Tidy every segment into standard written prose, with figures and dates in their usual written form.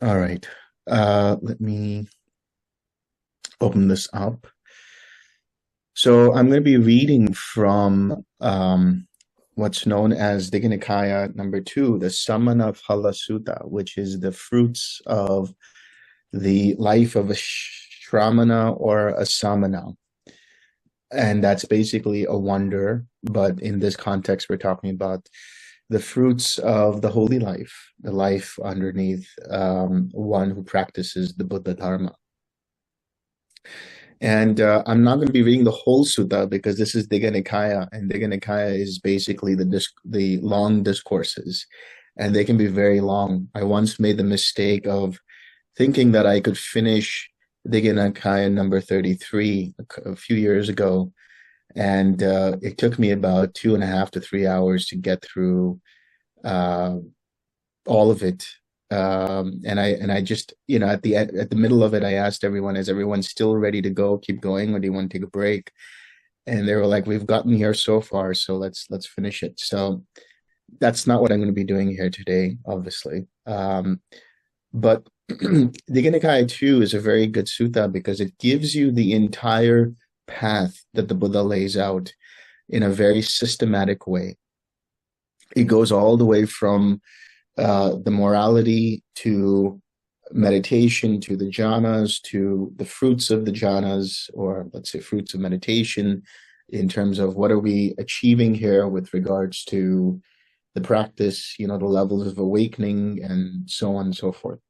All right. Let me open this up. So I'm going to be reading from what's known as Digha Nikaya number 2, the Samanaphala Sutta, which is the fruits of the life of a shramana or a samana. And that's basically a wonder, but in this context, we're talking about the fruits of the holy life, the life underneath one who practices the Buddha Dharma. And I'm not going to be reading the whole sutta because this is Digha Nikaya, and Digha Nikaya is basically the long discourses, and they can be very long. I once made the mistake of thinking that I could finish Digha Nikaya number 33 a few years ago, and it took me about 2.5 to 3 hours to get through uh, all of it. And I just, at the middle of it, I asked everyone, is everyone still ready to go, keep going, or do you want to take a break? And they were like, we've gotten here so far, so let's finish it. So that's not what I'm going to be doing here today, obviously. But the Nikaya 2 is a very good sutta because it gives you the entire path that the Buddha lays out in a very systematic way. It goes all the way from the morality to meditation to the jhanas to the fruits of the jhanas, or let's say fruits of meditation, in terms of what are we achieving here with regards to the practice, the levels of awakening and so on and so forth.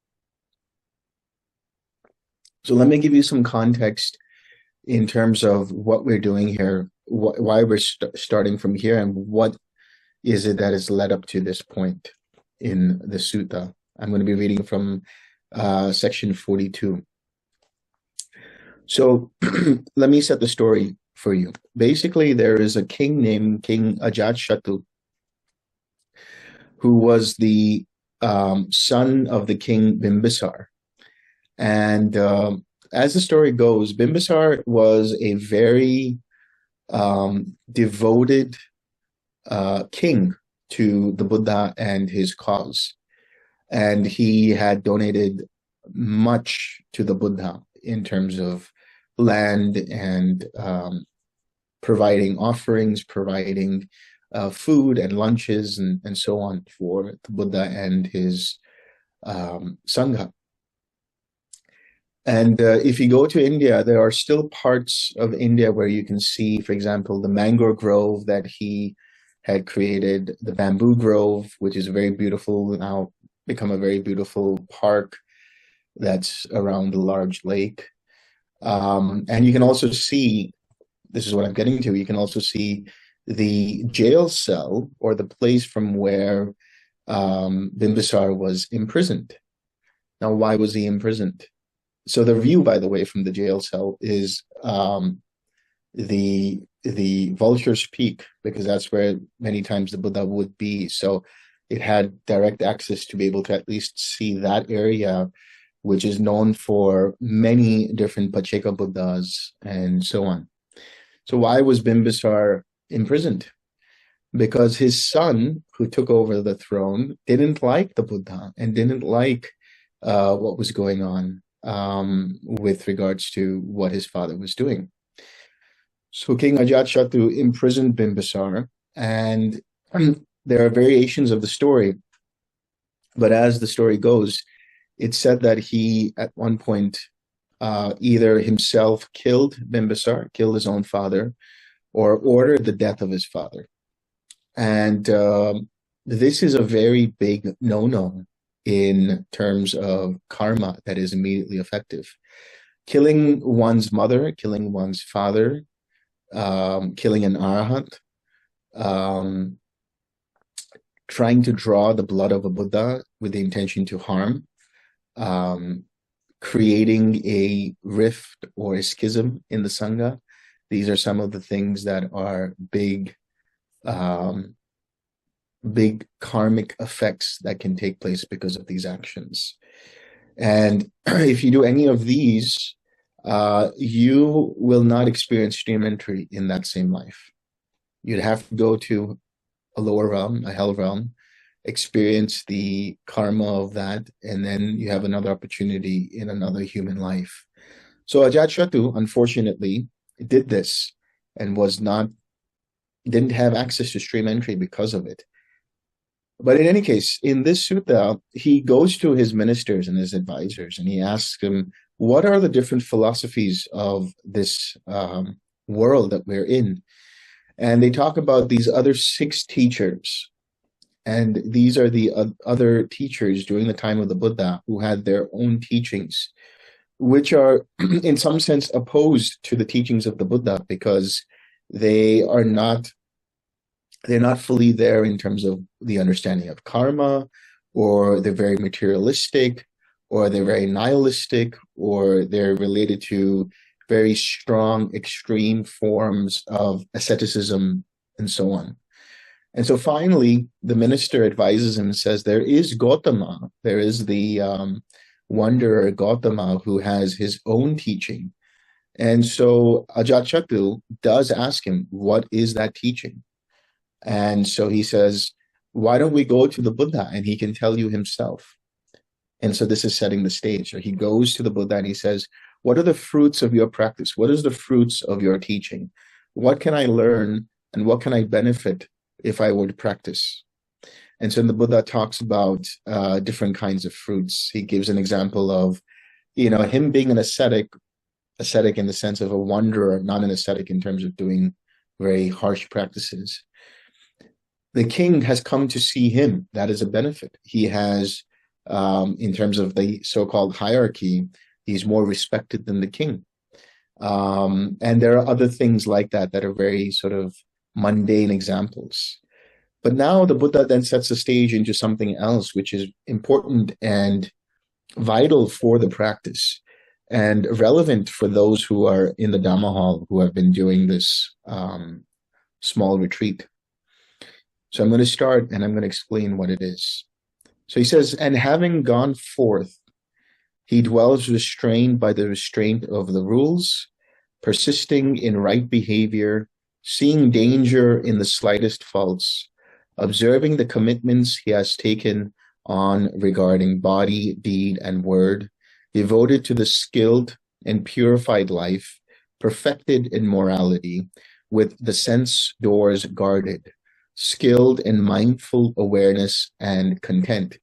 So let me give you some context in terms of what we're doing here, why we're starting from here, and what is it that has led up to this point in the sutta. I'm going to be reading from section 42. So let me set the story for you. Basically, there is a king named King Ajatashattu, who was the son of the king Bimbisar. And as the story goes, Bimbisar was a very devoted king to the Buddha and his cause. And he had donated much to the Buddha in terms of land and providing offerings, providing food and lunches and so on for the Buddha and his Sangha. And if you go to India, there are still parts of India where you can see, for example, the mango grove that he had created, the bamboo grove, which is very beautiful, now become a very beautiful park that's around a large lake. And you can also see, this is what I'm getting to, you can also see the jail cell, or the place from where Bimbisar was imprisoned. Now, why was he imprisoned? So the view, by the way, from the jail cell is the Vulture's Peak, because that's where many times the Buddha would be. So it had direct access to be able to at least see that area, which is known for many different Pacceka Buddhas and so on. So why was Bimbisar imprisoned? Because his son, who took over the throne, didn't like the Buddha and didn't like what was going on with regards to what his father was doing. So King Ajatashattu imprisoned Bimbisar, and there are variations of the story, but as the story goes, it's said that he, at one point, either himself killed Bimbisar, killed his own father, or ordered the death of his father. And this is a very big no-no in terms of karma that is immediately effective. Killing one's mother, killing one's father, killing an arahant, trying to draw the blood of a Buddha with the intention to harm, creating a rift or a schism in the Sangha. These are some of the things that are big karmic effects that can take place because of these actions. And if you do any of these, you will not experience stream entry in that same life. You'd have to go to a lower realm, a hell realm, experience the karma of that, and then you have another opportunity in another human life. So Ajatashattu, unfortunately, did this and didn't have access to stream entry because of it. But in any case, in this sutta, he goes to his ministers and his advisors, and he asks them, what are the different philosophies of this world that we're in? And they talk about these other 6 teachers. And these are the other teachers during the time of the Buddha who had their own teachings, which are in some sense opposed to the teachings of the Buddha, because they're not fully there in terms of the understanding of karma, or they're very materialistic, or they're very nihilistic, or they're related to very strong, extreme forms of asceticism, and so on. And so finally, the minister advises him and says, there is Gautama, there is the wanderer Gautama, who has his own teaching. And so Ajatashattu does ask him, what is that teaching? And so he says, why don't we go to the Buddha and he can tell you himself? And so this is setting the stage. So he goes to the Buddha and he says, what are the fruits of your practice? What is the fruits of your teaching? What can I learn and what can I benefit if I were to practice? And so the Buddha talks about different kinds of fruits. He gives an example of, him being an ascetic in the sense of a wanderer, not an ascetic in terms of doing very harsh practices. The king has come to see him. That is a benefit. He has, in terms of the so-called hierarchy, he's more respected than the king. And there are other things like that are very sort of mundane examples. But now the Buddha then sets the stage into something else, which is important and vital for the practice and relevant for those who are in the Dhamma hall who have been doing this small retreat. So I'm going to start and I'm going to explain what it is. So he says, and having gone forth, he dwells restrained by the restraint of the rules, persisting in right behavior, seeing danger in the slightest faults, observing the commitments he has taken on regarding body, deed, and word, devoted to the skilled and purified life, perfected in morality, with the sense doors guarded, skilled in mindful awareness and content.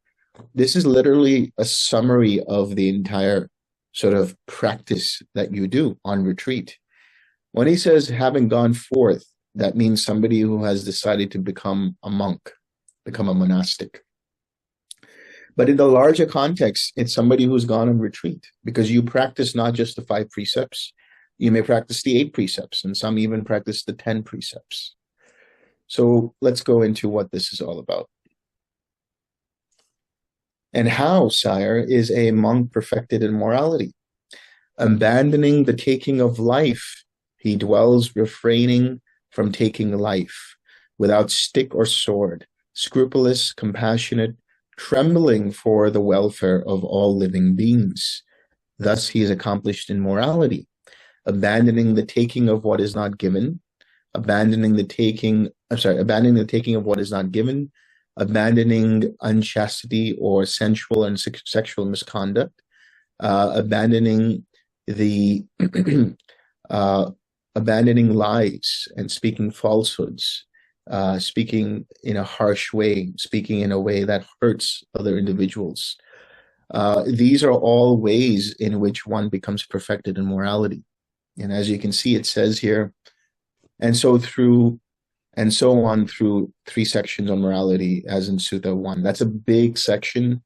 This is literally a summary of the entire sort of practice that you do on retreat. When he says having gone forth, that means somebody who has decided to become a monk, become a monastic. But in the larger context, it's somebody who's gone on retreat, because you practice not just the 5 precepts, you may practice the 8 precepts, and some even practice the 10 precepts. So let's go into what this is all about. And how, sire, is a monk perfected in morality? Abandoning the taking of life, he dwells refraining from taking life, without stick or sword, scrupulous, compassionate, trembling for the welfare of all living beings. Thus he is accomplished in morality, abandoning the taking of what is not given, abandoning the taking of what is not given, abandoning unchastity or sensual and sexual misconduct, abandoning lies and speaking falsehoods, speaking in a harsh way, speaking in a way that hurts other individuals. These are all ways in which one becomes perfected in morality. And as you can see, it says here, and so on through 3 sections on morality, as in Sutta 1. That's a big section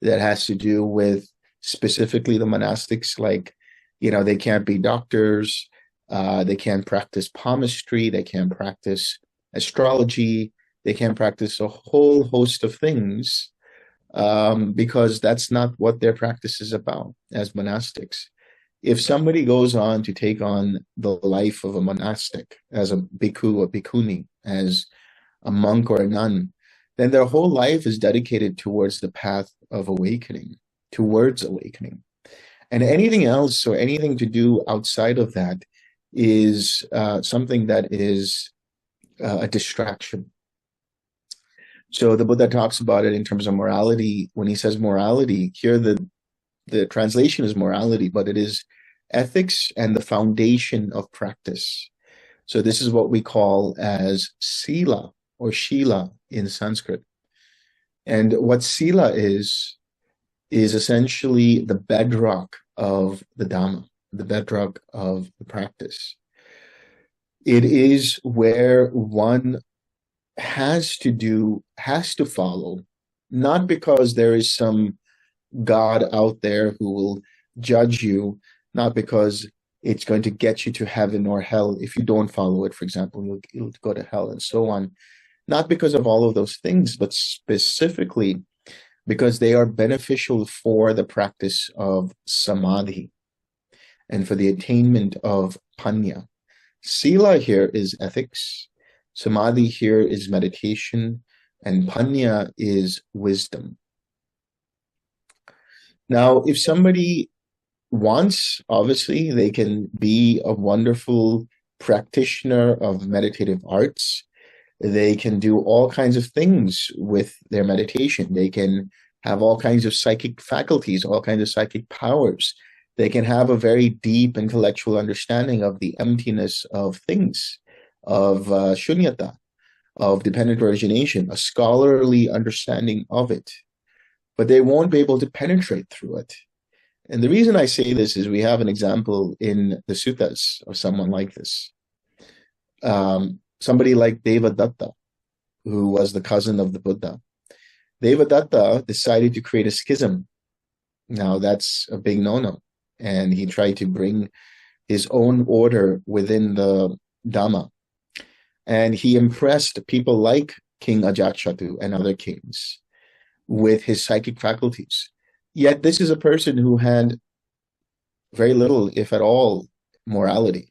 that has to do with specifically the monastics, like, they can't be doctors, they can't practice palmistry, they can't practice astrology, they can't practice a whole host of things, because that's not what their practice is about as monastics. If somebody goes on to take on the life of a monastic, as a bhikkhu or bhikkhuni, as a monk or a nun, then their whole life is dedicated towards the path of awakening, towards awakening. And anything else or anything to do outside of that is something that is a distraction. So the Buddha talks about it in terms of morality. When he says morality, here the translation is morality, but it is ethics and the foundation of practice. So this is what we call as sila or shila in Sanskrit. And what sila is essentially the bedrock of the Dhamma, the bedrock of the practice. It is where one has to follow, not because there is some God out there who will judge you, not because it's going to get you to heaven or hell. If you don't follow it, for example, you'll go to hell and so on. Not because of all of those things, but specifically because they are beneficial for the practice of samadhi and for the attainment of panya. Sila here is ethics, samadhi here is meditation, and panya is wisdom. Now, if somebody wants, obviously, they can be a wonderful practitioner of meditative arts. They can do all kinds of things with their meditation. They can have all kinds of psychic faculties, all kinds of psychic powers. They can have a very deep intellectual understanding of the emptiness of things, of shunyata, of dependent origination, a scholarly understanding of it. But they won't be able to penetrate through it. And the reason I say this is we have an example in the Suttas of someone like this. Somebody like Devadatta, who was the cousin of the Buddha. Devadatta decided to create a schism. Now that's a big no-no. And he tried to bring his own order within the Dhamma. And he impressed people like King Ajatasattu and other kings with his psychic faculties. Yet this is a person who had very little, if at all, morality.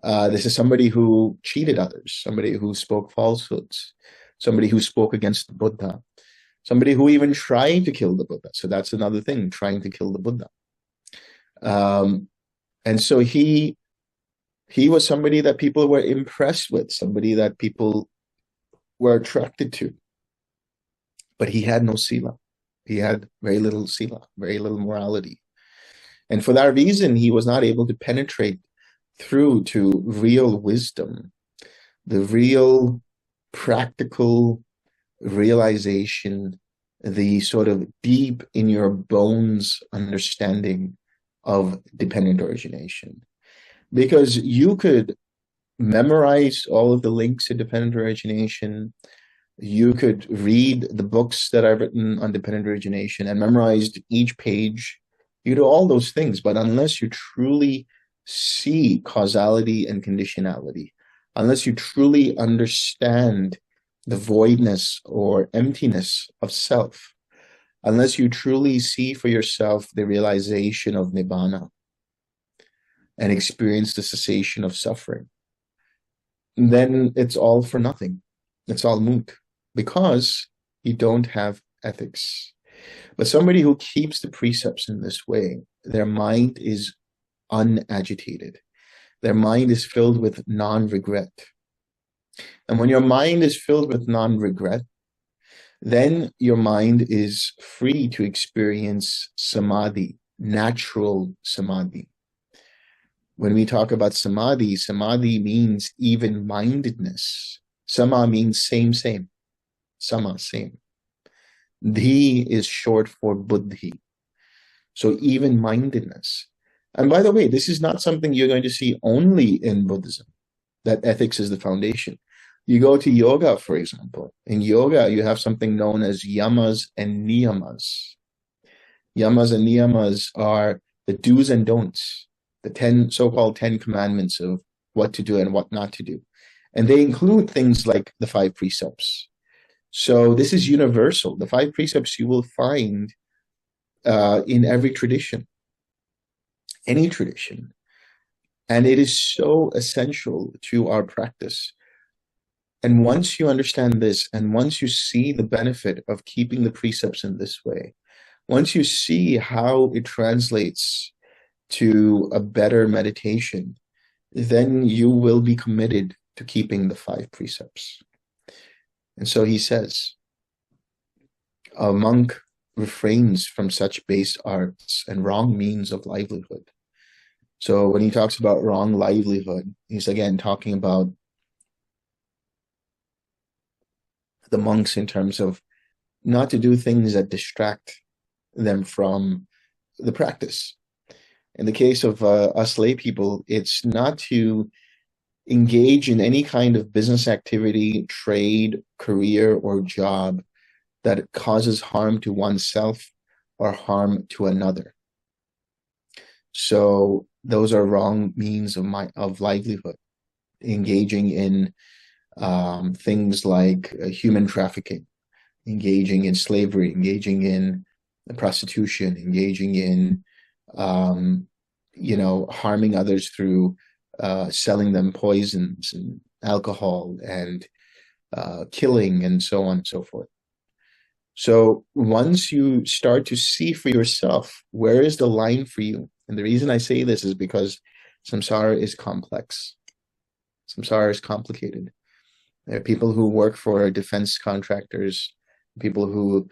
This is somebody who cheated others, somebody who spoke falsehoods, somebody who spoke against the Buddha, somebody who even tried to kill the Buddha. So that's another thing, trying to kill the Buddha. And so he was somebody that people were impressed with, somebody that people were attracted to. But he had no sila. He had very little sila, very little morality. And for that reason, he was not able to penetrate through to real wisdom, the real practical realization, the sort of deep in your bones understanding of dependent origination. Because you could memorize all of the links to dependent origination, you could read the books that I've written on dependent origination and memorized each page. You do all those things, but unless you truly see causality and conditionality, unless you truly understand the voidness or emptiness of self, unless you truly see for yourself the realization of nibbana and experience the cessation of suffering, then it's all for nothing. It's all moot because you don't have ethics. But somebody who keeps the precepts in this way, their mind is unagitated. Their mind is filled with non-regret. And when your mind is filled with non-regret, then your mind is free to experience samadhi, natural samadhi. When we talk about samadhi, samadhi means even-mindedness. Sama means same. Sama, same. Dhi is short for buddhi. So even-mindedness. And by the way, this is not something you're going to see only in Buddhism, that ethics is the foundation. You go to yoga, for example. In yoga, you have something known as yamas and niyamas. Yamas and niyamas are the do's and don'ts, the so-called 10 commandments of what to do and what not to do. And they include things like the 5 precepts. So this is universal. The 5 precepts you will find in every tradition, any tradition. And it is so essential to our practice. And once you understand this, and once you see the benefit of keeping the precepts in this way, once you see how it translates to a better meditation, then you will be committed to keeping the 5 precepts. And so he says, a monk refrains from such base arts and wrong means of livelihood. So when he talks about wrong livelihood, he's again talking about the monks in terms of not to do things that distract them from the practice. In the case of us lay people, it's not to engage in any kind of business activity, trade, career, or job that causes harm to oneself or harm to another. So those are wrong means of livelihood. Engaging in things like human trafficking, engaging in slavery, engaging in prostitution, engaging in harming others through selling them poisons and alcohol and killing and so on and so forth. So once you start to see for yourself, where is the line for you? And the reason I say this is because samsara is complex. Samsara is complicated. There are people who work for defense contractors, people who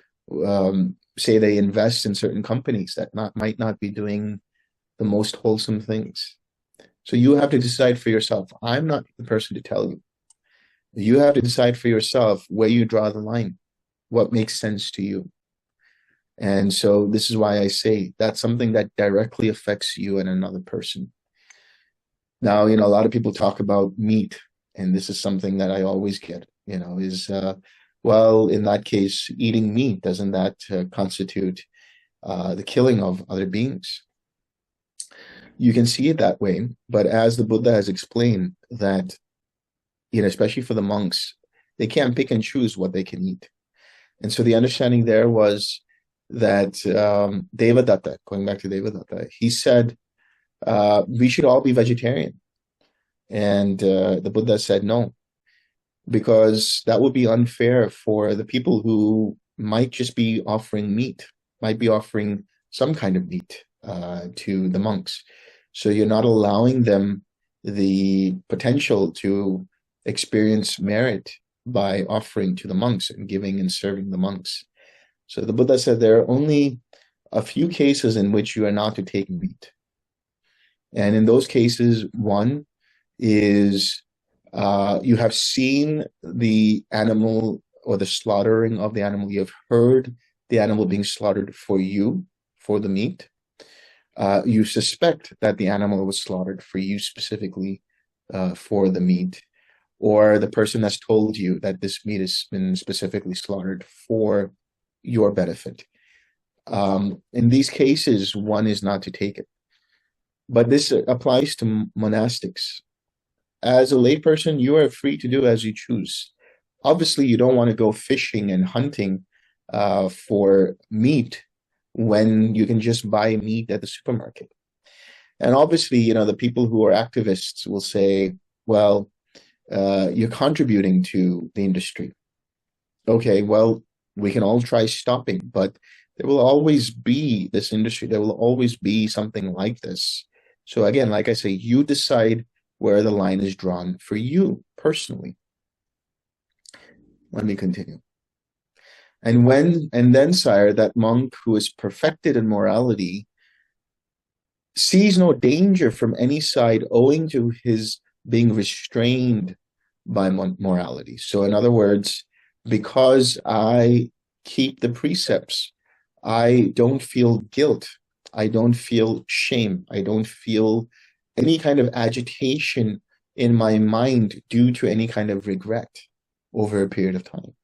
say they invest in certain companies that might not be doing the most wholesome things. So you have to decide for yourself. I'm not the person to tell you. You have to decide for yourself where you draw the line, what makes sense to you. And so this is why I say that's something that directly affects you and another person. Now, a lot of people talk about meat, and this is something that I always get, well, in that case, eating meat, doesn't that constitute the killing of other beings? You can see it that way, but as the Buddha has explained that, especially for the monks, they can't pick and choose what they can eat. And so the understanding there was that Devadatta, going back to Devadatta, he said, we should all be vegetarian. And the Buddha said no, because that would be unfair for the people who might just be offering meat, might be offering some kind of meat to the monks. So you're not allowing them the potential to experience merit by offering to the monks and giving and serving the monks. So the Buddha said there are only a few cases in which you are not to take meat. And in those cases, one is you have seen the animal or the slaughtering of the animal. You have heard the animal being slaughtered for you, for the meat. You suspect that the animal was slaughtered for you specifically for the meat, or the person has told you that this meat has been specifically slaughtered for your benefit. In these cases, one is not to take it. But this applies to monastics. As a layperson, you are free to do as you choose. Obviously, you don't want to go fishing and hunting for meat when you can just buy meat at the supermarket. And obviously, the people who are activists will say, well, you're contributing to the industry. Okay, well, we can all try stopping, but there will always be this industry. There will always be something like this. So again, like I say, you decide where the line is drawn for you personally. Let me continue. And then, sire, that monk who is perfected in morality sees no danger from any side owing to his being restrained by morality. So in other words, because I keep the precepts, I don't feel guilt. I don't feel shame. I don't feel any kind of agitation in my mind due to any kind of regret over a period of time.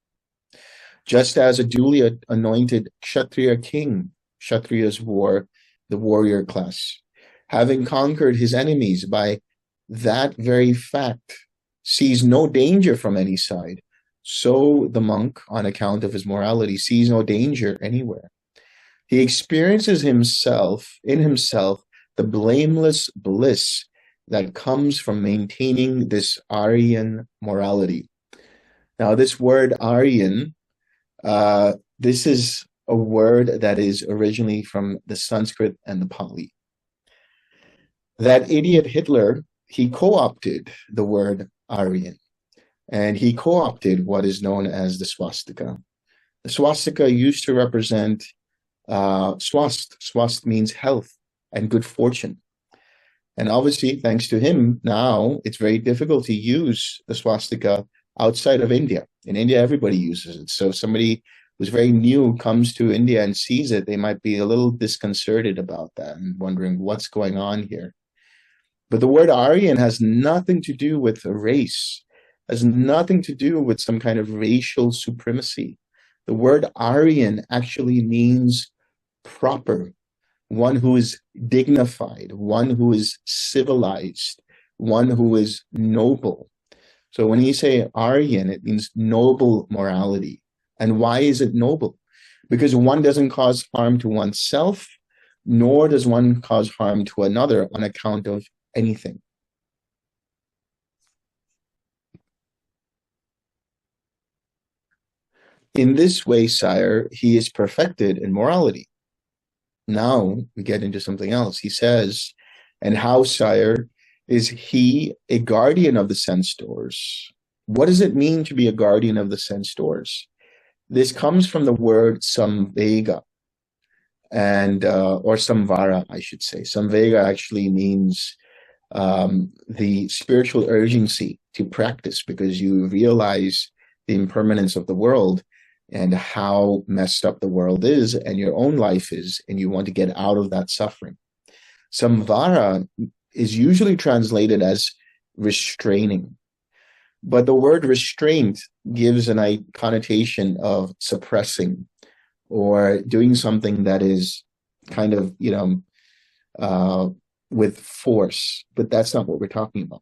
Just as a duly anointed Kshatriya king, Kshatriyas were the warrior class, having conquered his enemies by that very fact, sees no danger from any side, so the monk, on account of his morality, sees no danger anywhere. He experiences in himself the blameless bliss that comes from maintaining this Aryan morality. Now, this word Aryan, this is a word that is originally from the Sanskrit and the Pali. That idiot Hitler, he co-opted the word Aryan. and he co-opted what is known as the swastika. The swastika used to represent swast. Swast means health and good fortune. And obviously, thanks to him, now it's very difficult to use the swastika outside of India. In India, everybody uses it. So if somebody who's very new comes to India and sees it, they might be a little disconcerted about that and wondering what's going on here. But the word Aryan has nothing to do with a race, has nothing to do with some kind of racial supremacy. The word Aryan actually means proper, one who is dignified, one who is civilized, one who is noble. So when you say Aryan, it means noble morality. And why is it noble? Because one doesn't cause harm to oneself, nor does one cause harm to another on account of anything. In this way, sire, he is perfected in morality. Now we get into something else. He says, and how, sire, is he a guardian of the sense doors? What does it mean to be a guardian of the sense doors? This comes from the word samvega, and or samvara, I should say. Samvega actually means the spiritual urgency to practice, because you realize the impermanence of the world and how messed up the world is and your own life is, and you want to get out of that suffering. Samvara is usually translated as restraining, but the word restraint gives a connotation of suppressing or doing something that is kind of, with force, but that's not what we're talking about.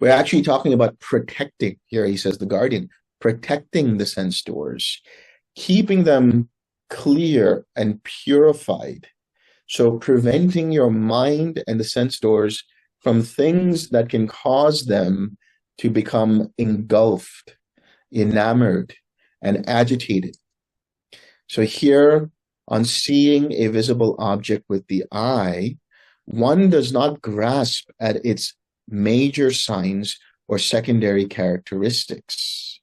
We're actually talking about protecting. Here he says the guardian, protecting the sense doors, keeping them clear and purified. So preventing your mind and the sense doors from things that can cause them to become engulfed, enamored, and agitated. So here, on seeing a visible object with the eye, one does not grasp at its major signs or secondary characteristics,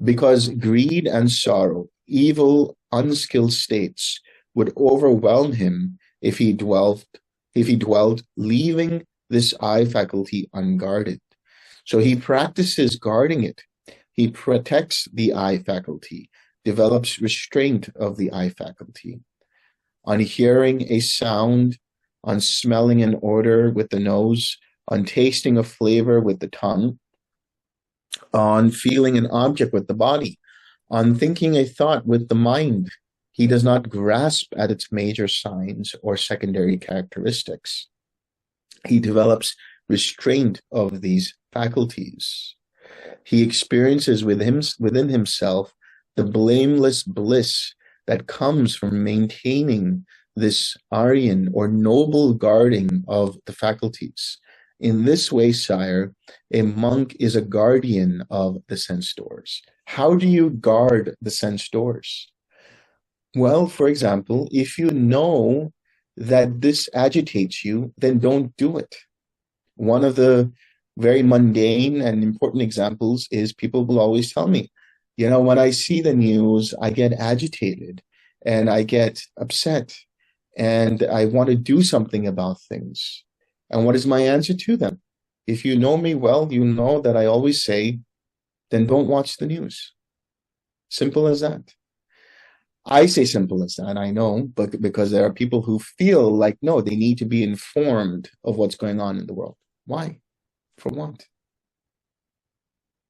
because greed and sorrow, evil, unskilled states, would overwhelm him if he dwelt leaving this eye faculty unguarded. So he practices guarding it. He protects the eye faculty, develops restraint of the eye faculty. On hearing a sound, on smelling an odor with the nose, on tasting a flavor with the tongue, on feeling an object with the body, on thinking a thought with the mind, he does not grasp at its major signs or secondary characteristics. He develops restraint of these faculties. He experiences within himself the blameless bliss that comes from maintaining this Aryan or noble guarding of the faculties. In this way, sire, a monk is a guardian of the sense doors. How do you guard the sense doors? Well, for example, if you know that this agitates you, then don't do it. One of the very mundane and important examples is people will always tell me, when I see the news, I get agitated and I get upset and I want to do something about things. And what is my answer to them? If you know me well, you know that I always say, then don't watch the news. Simple as that. I say simple as that, I know, but because there are people who feel like, no, they need to be informed of what's going on in the world. Why? For what?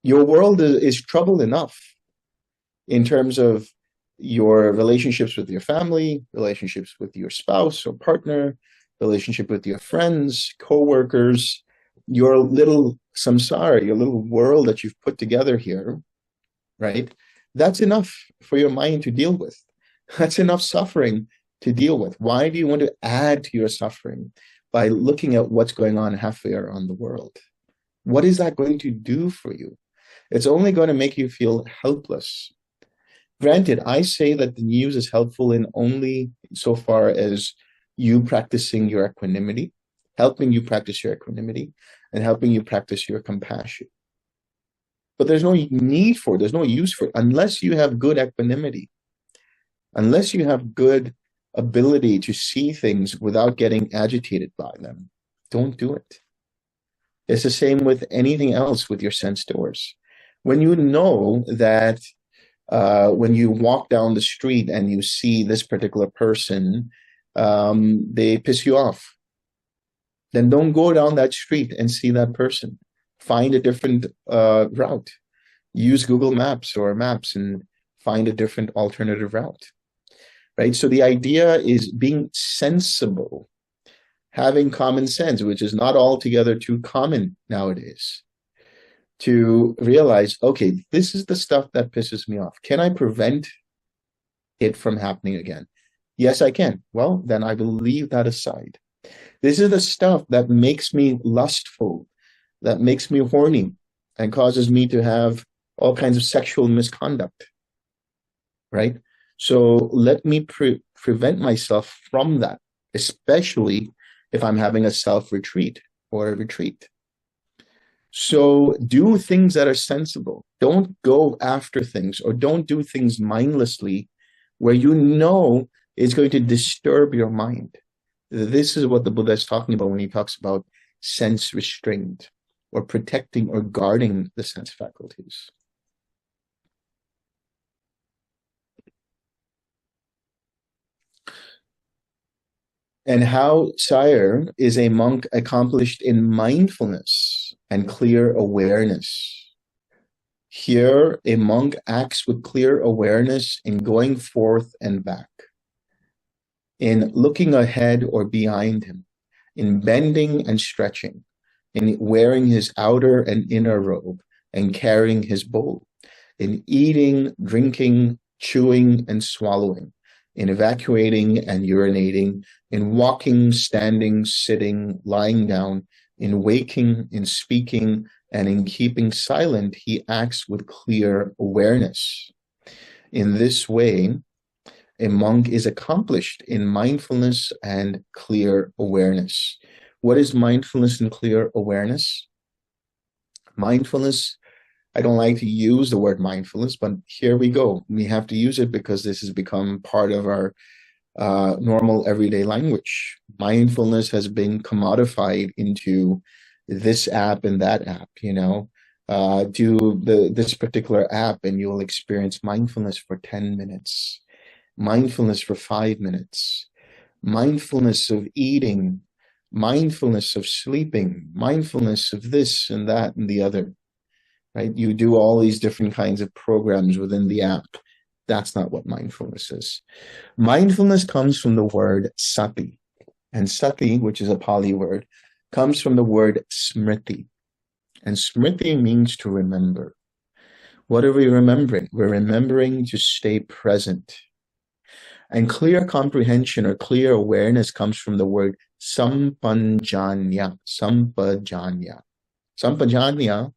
Your world is trouble enough in terms of your relationships with your family, relationships with your spouse or partner, relationship with your friends, co-workers, your little samsara, your little world that you've put together here, right? That's enough for your mind to deal with. That's enough suffering to deal with. Why do you want to add to your suffering by looking at what's going on halfway around the world? What is that going to do for you? It's only going to make you feel helpless. Granted, I say that the news is helpful in only so far as you practicing your equanimity, helping you practice your equanimity and helping you practice your compassion. But there's no need for it, there's no use for it, unless you have good equanimity, unless you have good ability to see things without getting agitated by them. Don't do it. It's the same with anything else with your sense doors. When you know that when you walk down the street and you see this particular person, they piss you off, then don't go down that street and see that person. Find a different route. Use Google Maps or Maps and find a different alternative route, right? So the idea is being sensible, having common sense, which is not altogether too common nowadays, to realize, okay, this is the stuff that pisses me off. Can I prevent it from happening again? Yes, I can. Well, then I will leave that aside. This is the stuff that makes me lustful, that makes me horny, and causes me to have all kinds of sexual misconduct, right? So let me prevent myself from that, especially if I'm having a self-retreat or a retreat. So do things that are sensible. Don't go after things, or don't do things mindlessly where you know it's going to disturb your mind. This is what the Buddha is talking about when he talks about sense restraint, or protecting or guarding the sense faculties. And how, sire, is a monk accomplished in mindfulness and clear awareness? Here, a monk acts with clear awareness in going forth and back, in looking ahead or behind him, in bending and stretching, in wearing his outer and inner robe and carrying his bowl, in eating, drinking, chewing, and swallowing, in evacuating and urinating, in walking, standing, sitting, lying down, in waking, in speaking, and in keeping silent, he acts with clear awareness. In this way, a monk is accomplished in mindfulness and clear awareness. What is mindfulness and clear awareness? Mindfulness, I don't like to use the word mindfulness, but here we go. We have to use it because this has become part of our normal everyday language. Mindfulness has been commodified into this app and that app, you know. Do this particular app and you'll experience mindfulness for 10 minutes, mindfulness for 5 minutes, mindfulness of eating, mindfulness of sleeping, mindfulness of this and that and the other, right? You do all these different kinds of programs within the app. That's not what mindfulness is. Mindfulness comes from the word sati. And sati, which is a Pali word, comes from the word smriti. And smriti means to remember. What are we remembering? We're remembering to stay present. And clear comprehension or clear awareness comes from the word sampajanya. Sampajanya. Sampajanya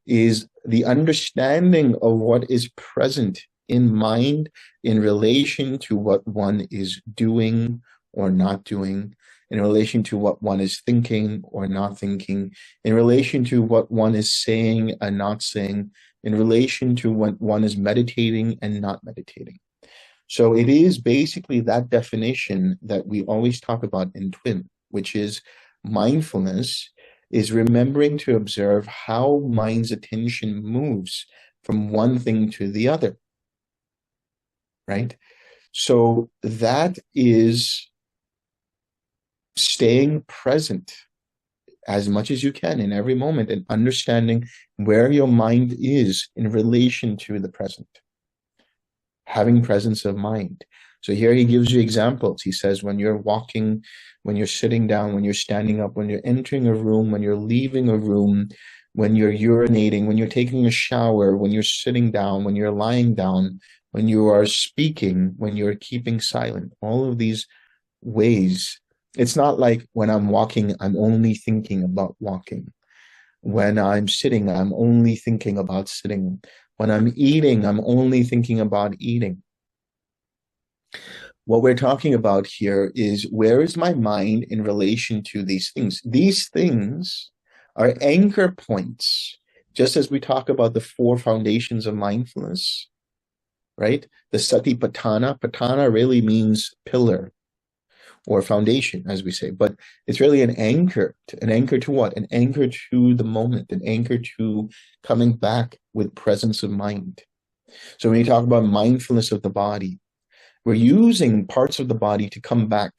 is the understanding of what is present in mind in relation to what one is doing or not doing, in relation to what one is thinking or not thinking, in relation to what one is saying and not saying, in relation to what one is meditating and not meditating. So it is basically that definition that we always talk about in TWIM, which is mindfulness is remembering to observe how mind's attention moves from one thing to the other, right? So that is staying present as much as you can in every moment and understanding where your mind is in relation to the present. Having presence of mind. So here he gives you examples. He says when you're walking, when you're sitting down, when you're standing up, when you're entering a room, when you're leaving a room, when you're urinating, when you're taking a shower, when you're sitting down, when you're lying down, when you are speaking, when you're keeping silent, all of these ways. It's not like when I'm walking, I'm only thinking about walking. When I'm sitting, I'm only thinking about sitting. When I'm eating, I'm only thinking about eating. What we're talking about here is, where is my mind in relation to these things? These things are anchor points, just as we talk about the 4 foundations of mindfulness, right? The satipatthana, patthana really means pillar or foundation, as we say, but it's really an anchor. An anchor to what? An anchor to the moment, an anchor to coming back with presence of mind. So when you talk about mindfulness of the body, we're using parts of the body to come back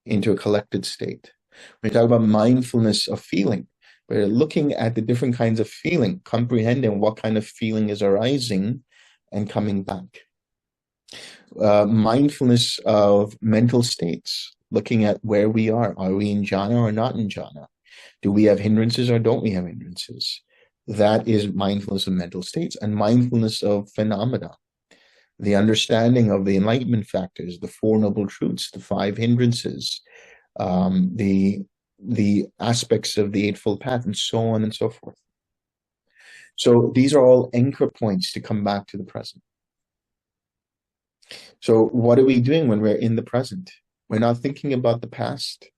into a collected state. When you talk about mindfulness of feeling, we're looking at the different kinds of feeling, comprehending what kind of feeling is arising and coming back. Mindfulness of mental states, looking at where we are. Are we in jhana or not in jhana? Do we have hindrances or don't we have hindrances? That is mindfulness of mental states. And mindfulness of phenomena, the understanding of the enlightenment factors, the 4 noble truths, the 5 hindrances, the aspects of the Eightfold Path, and so on and so forth. So these are all anchor points to come back to the present. So what are we doing when we're in the present? We're not thinking about the past,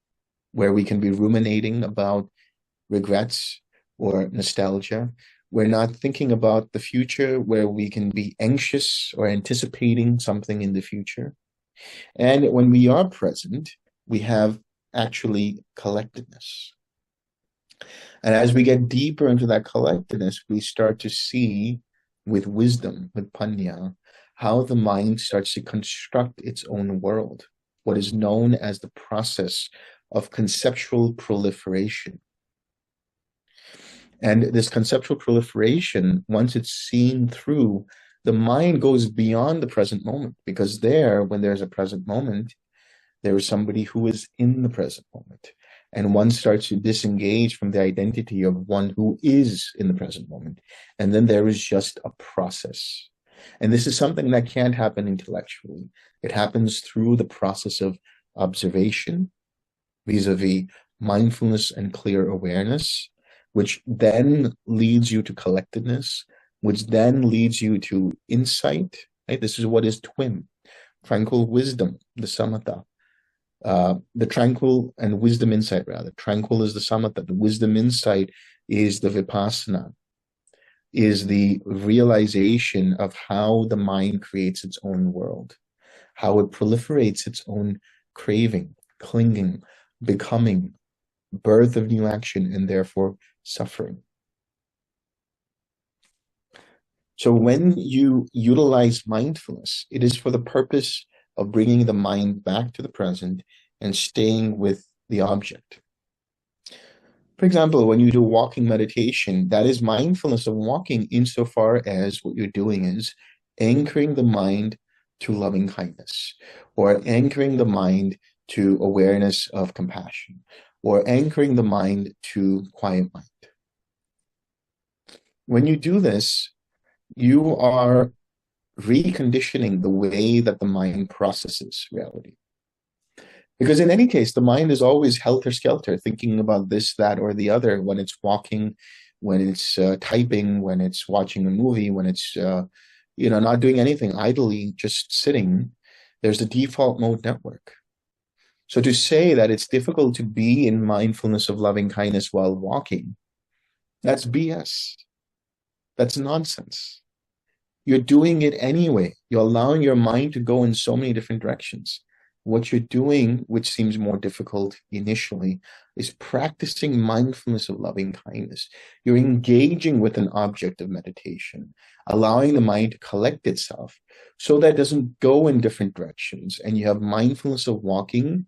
where we can be ruminating about regrets or nostalgia. We're not thinking about the future, where we can be anxious or anticipating something in the future. And when we are present, we have actually collectedness. And as we get deeper into that collectedness, we start to see with wisdom, with panya, how the mind starts to construct its own world, what is known as the process of conceptual proliferation. And this conceptual proliferation, once it's seen through, the mind goes beyond the present moment, because there, when there's a present moment, there is somebody who is in the present moment. And one starts to disengage from the identity of one who is in the present moment. And then there is just a process. And this is something that can't happen intellectually. It happens through the process of observation, vis-a-vis mindfulness and clear awareness, which then leads you to collectedness, which then leads you to insight. Right? This is what is TWIM, tranquil wisdom, the samatha. The tranquil and wisdom insight, rather. Tranquil is the samatha. The wisdom insight is the vipassana, is the realization of how the mind creates its own world, how it proliferates its own craving, clinging, becoming, birth of new action, and therefore suffering. So when you utilize mindfulness, it is for the purpose of bringing the mind back to the present and staying with the object. For example, when you do walking meditation, that is mindfulness of walking, insofar as what you're doing is anchoring the mind to loving kindness, or anchoring the mind to awareness of compassion, or anchoring the mind to quiet mind. When you do this, you are reconditioning the way that the mind processes reality. Because in any case, the mind is always helter-skelter, thinking about this, that, or the other, when it's walking, when it's typing, when it's watching a movie, when it's not doing anything, idly just sitting. There's the default mode network. So to say that it's difficult to be in mindfulness of loving kindness while walking, that's BS. That's nonsense. You're doing it anyway. You're allowing your mind to go in so many different directions. What you're doing, which seems more difficult initially, is practicing mindfulness of loving kindness. You're engaging with an object of meditation, allowing the mind to collect itself so that it doesn't go in different directions. And you have mindfulness of walking,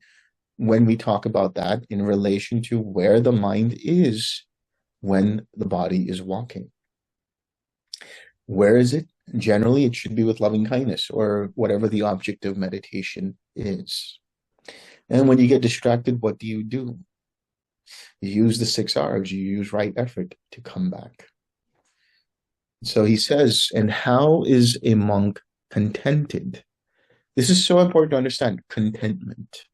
when we talk about that, in relation to where the mind is when the body is walking. Where is it? Generally, it should be with loving kindness, or whatever the object of meditation is. And when you get distracted, what do? You use the 6 R's, you use right effort to come back. So he says, and how is a monk contented? This is so important to understand, contentment.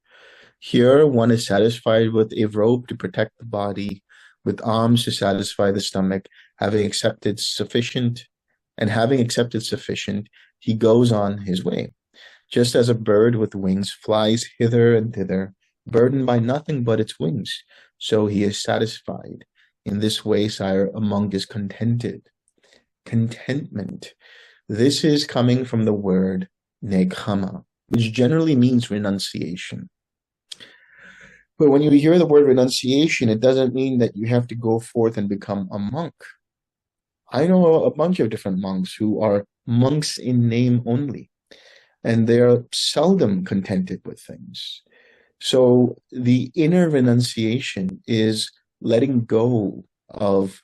Here, one is satisfied with a robe to protect the body, with arms to satisfy the stomach, having accepted sufficient, he goes on his way. Just as a bird with wings flies hither and thither, burdened by nothing but its wings, so he is satisfied. In this way, sire, a monk is contented. Contentment. This is coming from the word nekama, which generally means renunciation. But when you hear the word renunciation, it doesn't mean that you have to go forth and become a monk. I know a bunch of different monks who are monks in name only, and they're seldom contented with things. So the inner renunciation is letting go of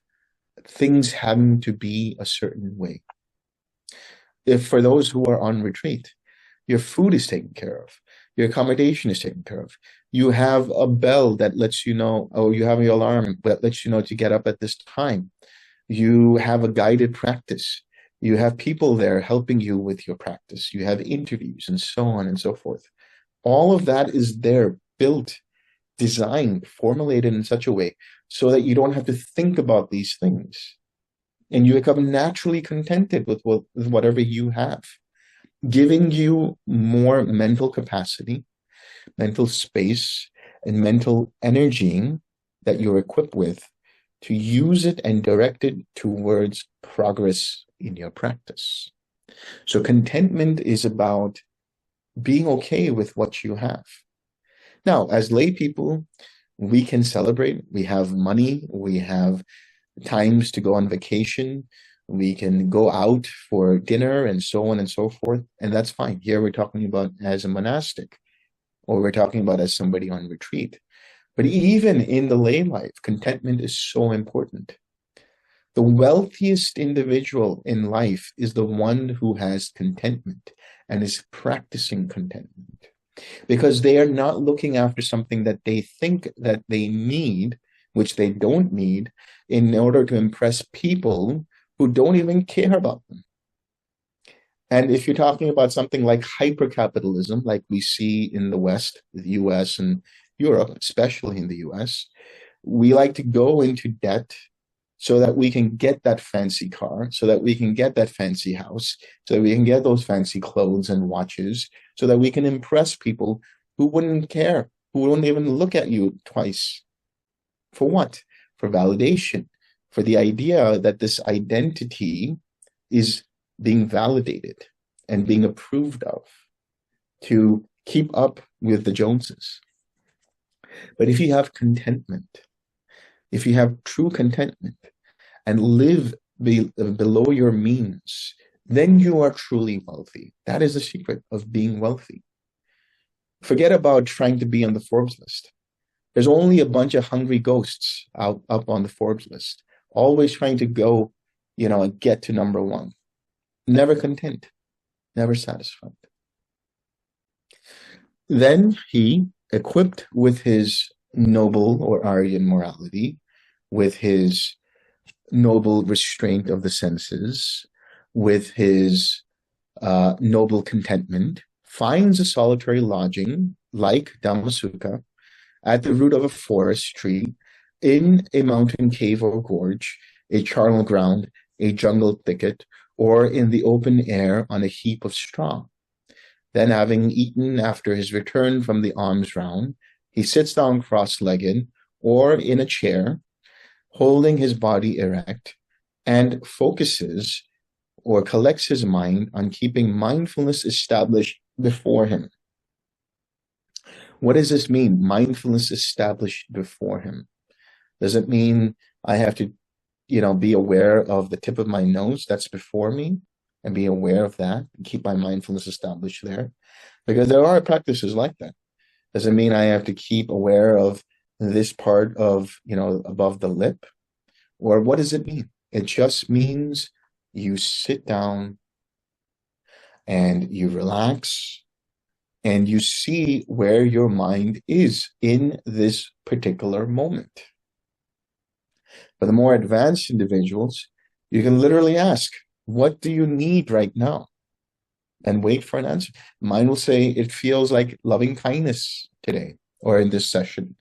things having to be a certain way. If for those who are on retreat, your food is taken care of, your accommodation is taken care of, you have a bell that lets you know, or you have your alarm that lets you know to get up at this time, you have a guided practice, you have people there helping you with your practice, you have interviews and so on and so forth. All of that is there, built, designed, formulated in such a way so that you don't have to think about these things. And you become naturally contented with whatever you have, giving you more mental capacity, mental space, and mental energy that you're equipped with to use it and direct it towards progress in your practice. So contentment is about being okay with what you have. Now, as lay people, we can celebrate. We have money. We have times to go on vacation. We can go out for dinner and so on and so forth. And that's fine. Here we're talking about as a monastic, or we're talking about as somebody on retreat. But even in the lay life, contentment is so important. The wealthiest individual in life is the one who has contentment and is practicing contentment, because they are not looking after something that they think that they need, which they don't need, in order to impress people who don't even care about them. And if you're talking about something like hypercapitalism, like we see in the West, the US and Europe, especially in the US, we like to go into debt so that we can get that fancy car, so that we can get that fancy house, so that we can get those fancy clothes and watches, so that we can impress people who wouldn't care, who wouldn't even look at you twice. For what? For validation, for the idea that this identity is being validated and being approved of, to keep up with the Joneses. But if you have contentment, if you have true contentment and live below your means, then you are truly wealthy. That is the secret of being wealthy. Forget about trying to be on the Forbes list. There's only a bunch of hungry ghosts up on the Forbes list, always trying to go, and get to number one. Never content, never satisfied. Then he, equipped with his noble or Aryan morality, with his noble restraint of the senses, with his noble contentment, finds a solitary lodging like Dhamma at the root of a forest tree, in a mountain cave or gorge, a charnel ground, a jungle thicket, or in the open air on a heap of straw. Then, having eaten after his return from the alms round, he sits down cross-legged or in a chair, holding his body erect, and focuses or collects his mind on keeping mindfulness established before him. What does this mean? Mindfulness established before him. Does it mean I have to, be aware of the tip of my nose that's before me and be aware of that and keep my mindfulness established there? Because there are practices like that. Does it mean I have to keep aware of this part of, above the lip? Or what does it mean? It just means you sit down and you relax and you see where your mind is in this particular moment. For the more advanced individuals, you can literally ask, what do you need right now? And wait for an answer. Mine will say, it feels like loving kindness today or in this session.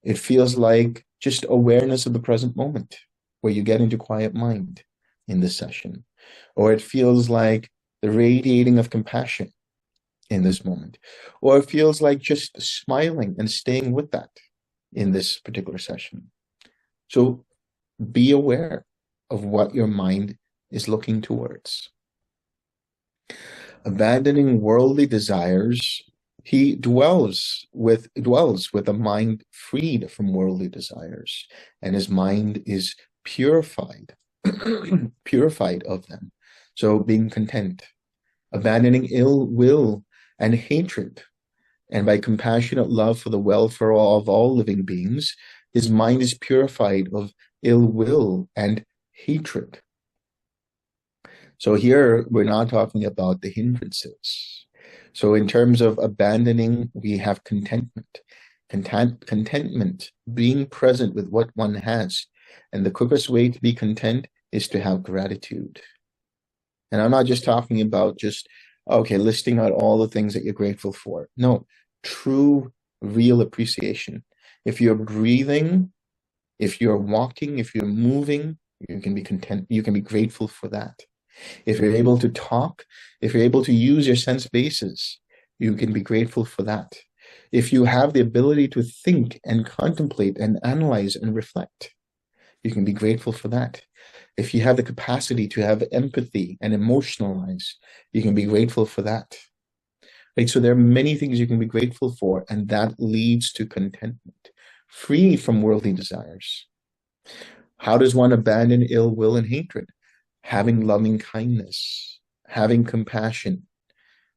It feels like just awareness of the present moment, where you get into quiet mind in this session. Or it feels like the radiating of compassion. in this moment. Or it feels like just smiling and staying with that in this particular session. So be aware of what your mind is looking towards. Abandoning worldly desires, he dwells with a mind freed from worldly desires, and his mind is purified, purified of them. So being content, abandoning ill will and hatred, and by compassionate love for the welfare of all living beings, his mind is purified of ill will and hatred. So here we're not talking about the hindrances. So in terms of abandoning, we have contentment. Contentment, being present with what one has. And the quickest way to be content is to have gratitude. And I'm not just talking about listing out all the things that you're grateful for. No, true, real appreciation. If you're breathing, if you're walking, if you're moving, you can be content. You can be grateful for that. If you're able to talk, if you're able to use your sense bases, you can be grateful for that. If you have the ability to think and contemplate and analyze and reflect, you can be grateful for that. If you have the capacity to have empathy and emotionalize, you can be grateful for that. Right? So there are many things you can be grateful for, and that leads to contentment, free from worldly desires. How does one abandon ill will and hatred? Having loving kindness, having compassion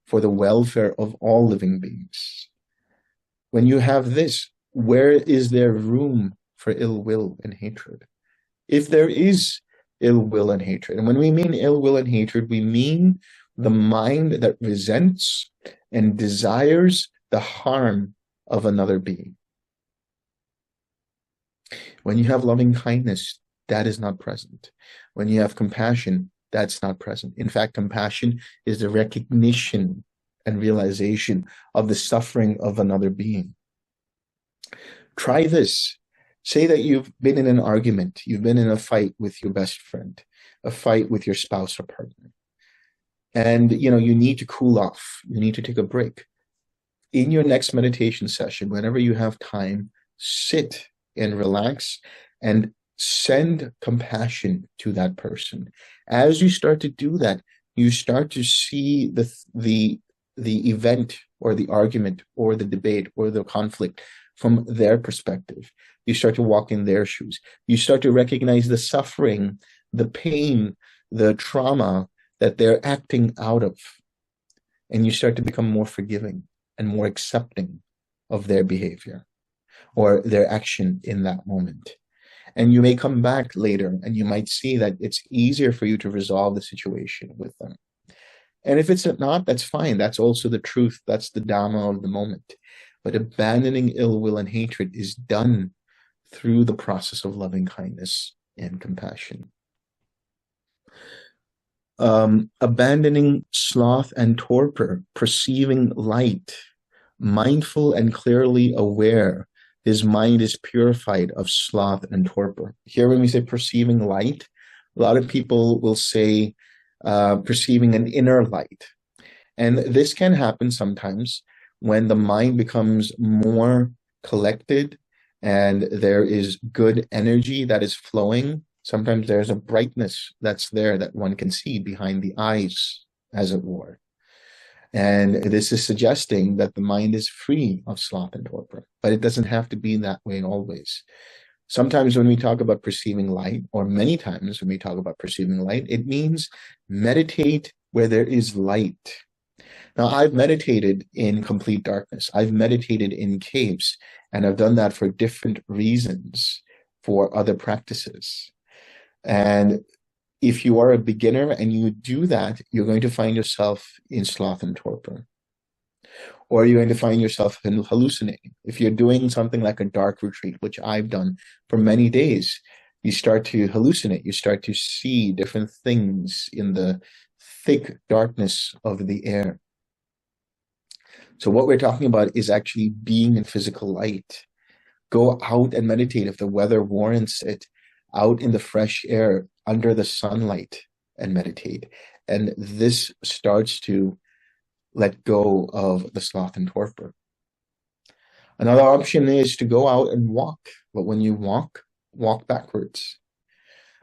for the welfare of all living beings. When you have this, where is there room for ill will and hatred? If there is ill will and hatred, and when we mean ill will and hatred, we mean the mind that resents and desires the harm of another being. When you have loving kindness, that is not present. When you have compassion, that's not present. In fact, compassion is the recognition and realization of the suffering of another being. Try this. Say that you've been in an argument, you've been in a fight with your best friend, a fight with your spouse or partner. And you need to cool off. You need to take a break. In your next meditation session, whenever you have time, sit and relax and send compassion to that person. As you start to do that, you start to see the event or the argument or the debate or the conflict from their perspective. You start to walk in their shoes. You start to recognize the suffering, the pain, the trauma that they're acting out of. And you start to become more forgiving and more accepting of their behavior or their action in that moment. And you may come back later and you might see that it's easier for you to resolve the situation with them. And if it's not, that's fine. That's also the truth. That's the Dhamma of the moment. But abandoning ill will and hatred is done through the process of loving kindness and compassion. Abandoning sloth and torpor, perceiving light, mindful and clearly aware, his mind is purified of sloth and torpor. Here when we say perceiving light, a lot of people will say perceiving an inner light. And this can happen sometimes when the mind becomes more collected and there is good energy that is flowing. Sometimes there's a brightness that's there that one can see behind the eyes, as it were. And this is suggesting that the mind is free of sloth and torpor, but it doesn't have to be that way always. Sometimes when we talk about perceiving light, or many times when we talk about perceiving light, it means meditate where there is light. Now, I've meditated in complete darkness. I've meditated in caves, and I've done that for different reasons, for other practices. And if you are a beginner and you do that, you're going to find yourself in sloth and torpor. Or you're going to find yourself hallucinating. If you're doing something like a dark retreat, which I've done for many days, you start to hallucinate. You start to see different things in the thick darkness of the air. So what we're talking about is actually being in physical light. Go out and meditate if the weather warrants it, out in the fresh air, under the sunlight, and meditate. And this starts to let go of the sloth and torpor. Another option is to go out and walk. But when you walk, walk backwards.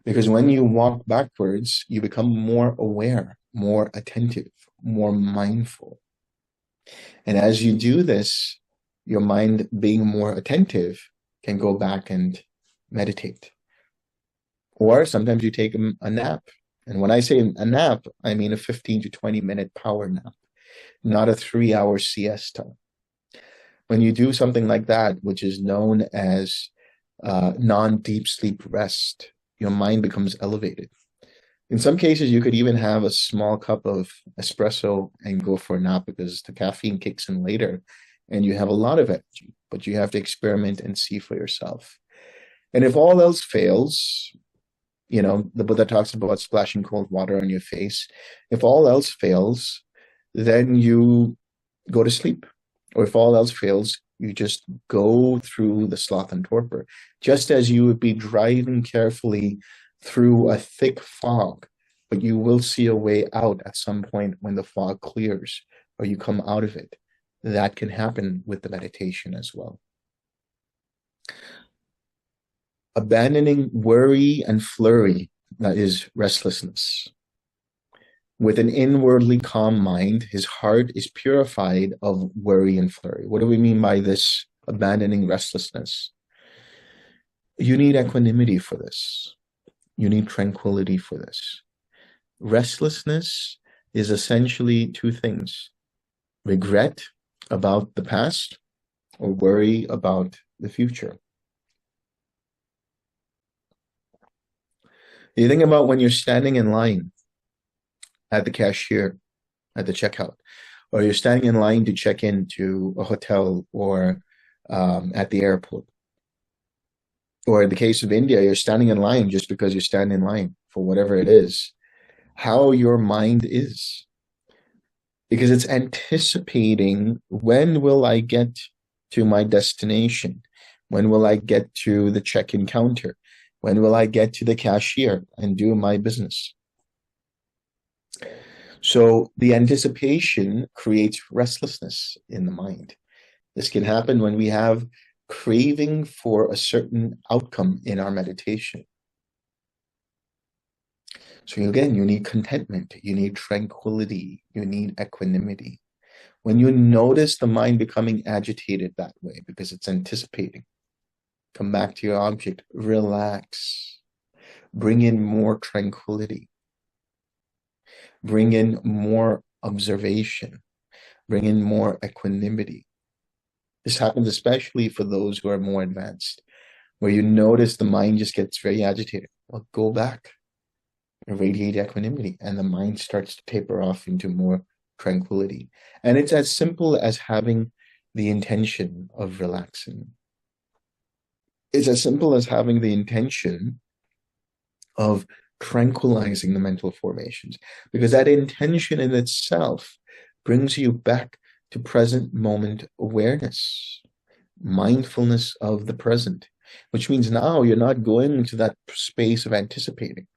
Because when you walk backwards, you become more aware, more attentive, more mindful. And as you do this, your mind being more attentive can go back and meditate. Or sometimes you take a nap. And when I say a nap, I mean a 15 to 20 minute power nap, not a 3-hour siesta. When you do something like that, which is known as non-deep sleep rest, your mind becomes elevated. In some cases, you could even have a small cup of espresso and go for a nap because the caffeine kicks in later and you have a lot of energy, but you have to experiment and see for yourself. And if all else fails, the Buddha talks about splashing cold water on your face. If all else fails, then you go to sleep. Or if all else fails, you just go through the sloth and torpor, just as you would be driving carefully through a thick fog, but you will see a way out at some point when the fog clears or you come out of it. That can happen with the meditation as well. Abandoning worry and flurry, that is restlessness. With an inwardly calm mind, his heart is purified of worry and flurry. What do we mean by this abandoning restlessness? You need equanimity for this. You need tranquility for this. Restlessness is essentially two things: regret about the past or worry about the future. You think about when you're standing in line at the cashier, at the checkout, or you're standing in line to check into a hotel or at the airport. Or in the case of India, you're standing in line just because you stand in line for whatever it is. How your mind is. Because it's anticipating, when will I get to my destination? When will I get to the check-in counter? When will I get to the cashier and do my business? So the anticipation creates restlessness in the mind. This can happen when we have craving for a certain outcome in our meditation. So again, you need contentment, you need tranquility, you need equanimity. When you notice the mind becoming agitated that way because it's anticipating, come back to your object, relax, bring in more tranquility. Bring in more observation, bring in more equanimity. This happens especially for those who are more advanced, where you notice the mind just gets very agitated. Well, go back, irradiate equanimity, and the mind starts to taper off into more tranquility. And it's as simple as having the intention of relaxing. It's as simple as having the intention of tranquilizing the mental formations, because that intention in itself brings you back to present moment awareness, mindfulness of the present, which means now you're not going to that space of anticipating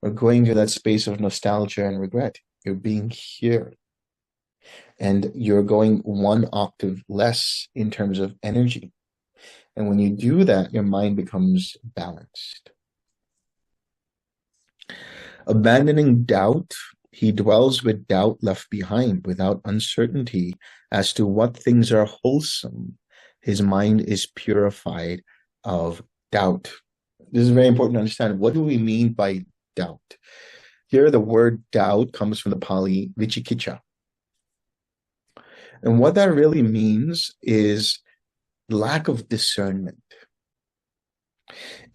or going to that space of nostalgia and regret. You're being here. And you're going one octave less in terms of energy. And when you do that, your mind becomes balanced. Abandoning doubt, he dwells with doubt left behind, without uncertainty as to what things are wholesome. His mind is purified of doubt. This is very important to understand. What do we mean by doubt? Here, the word doubt comes from the Pali vichikicha. And what that really means is lack of discernment.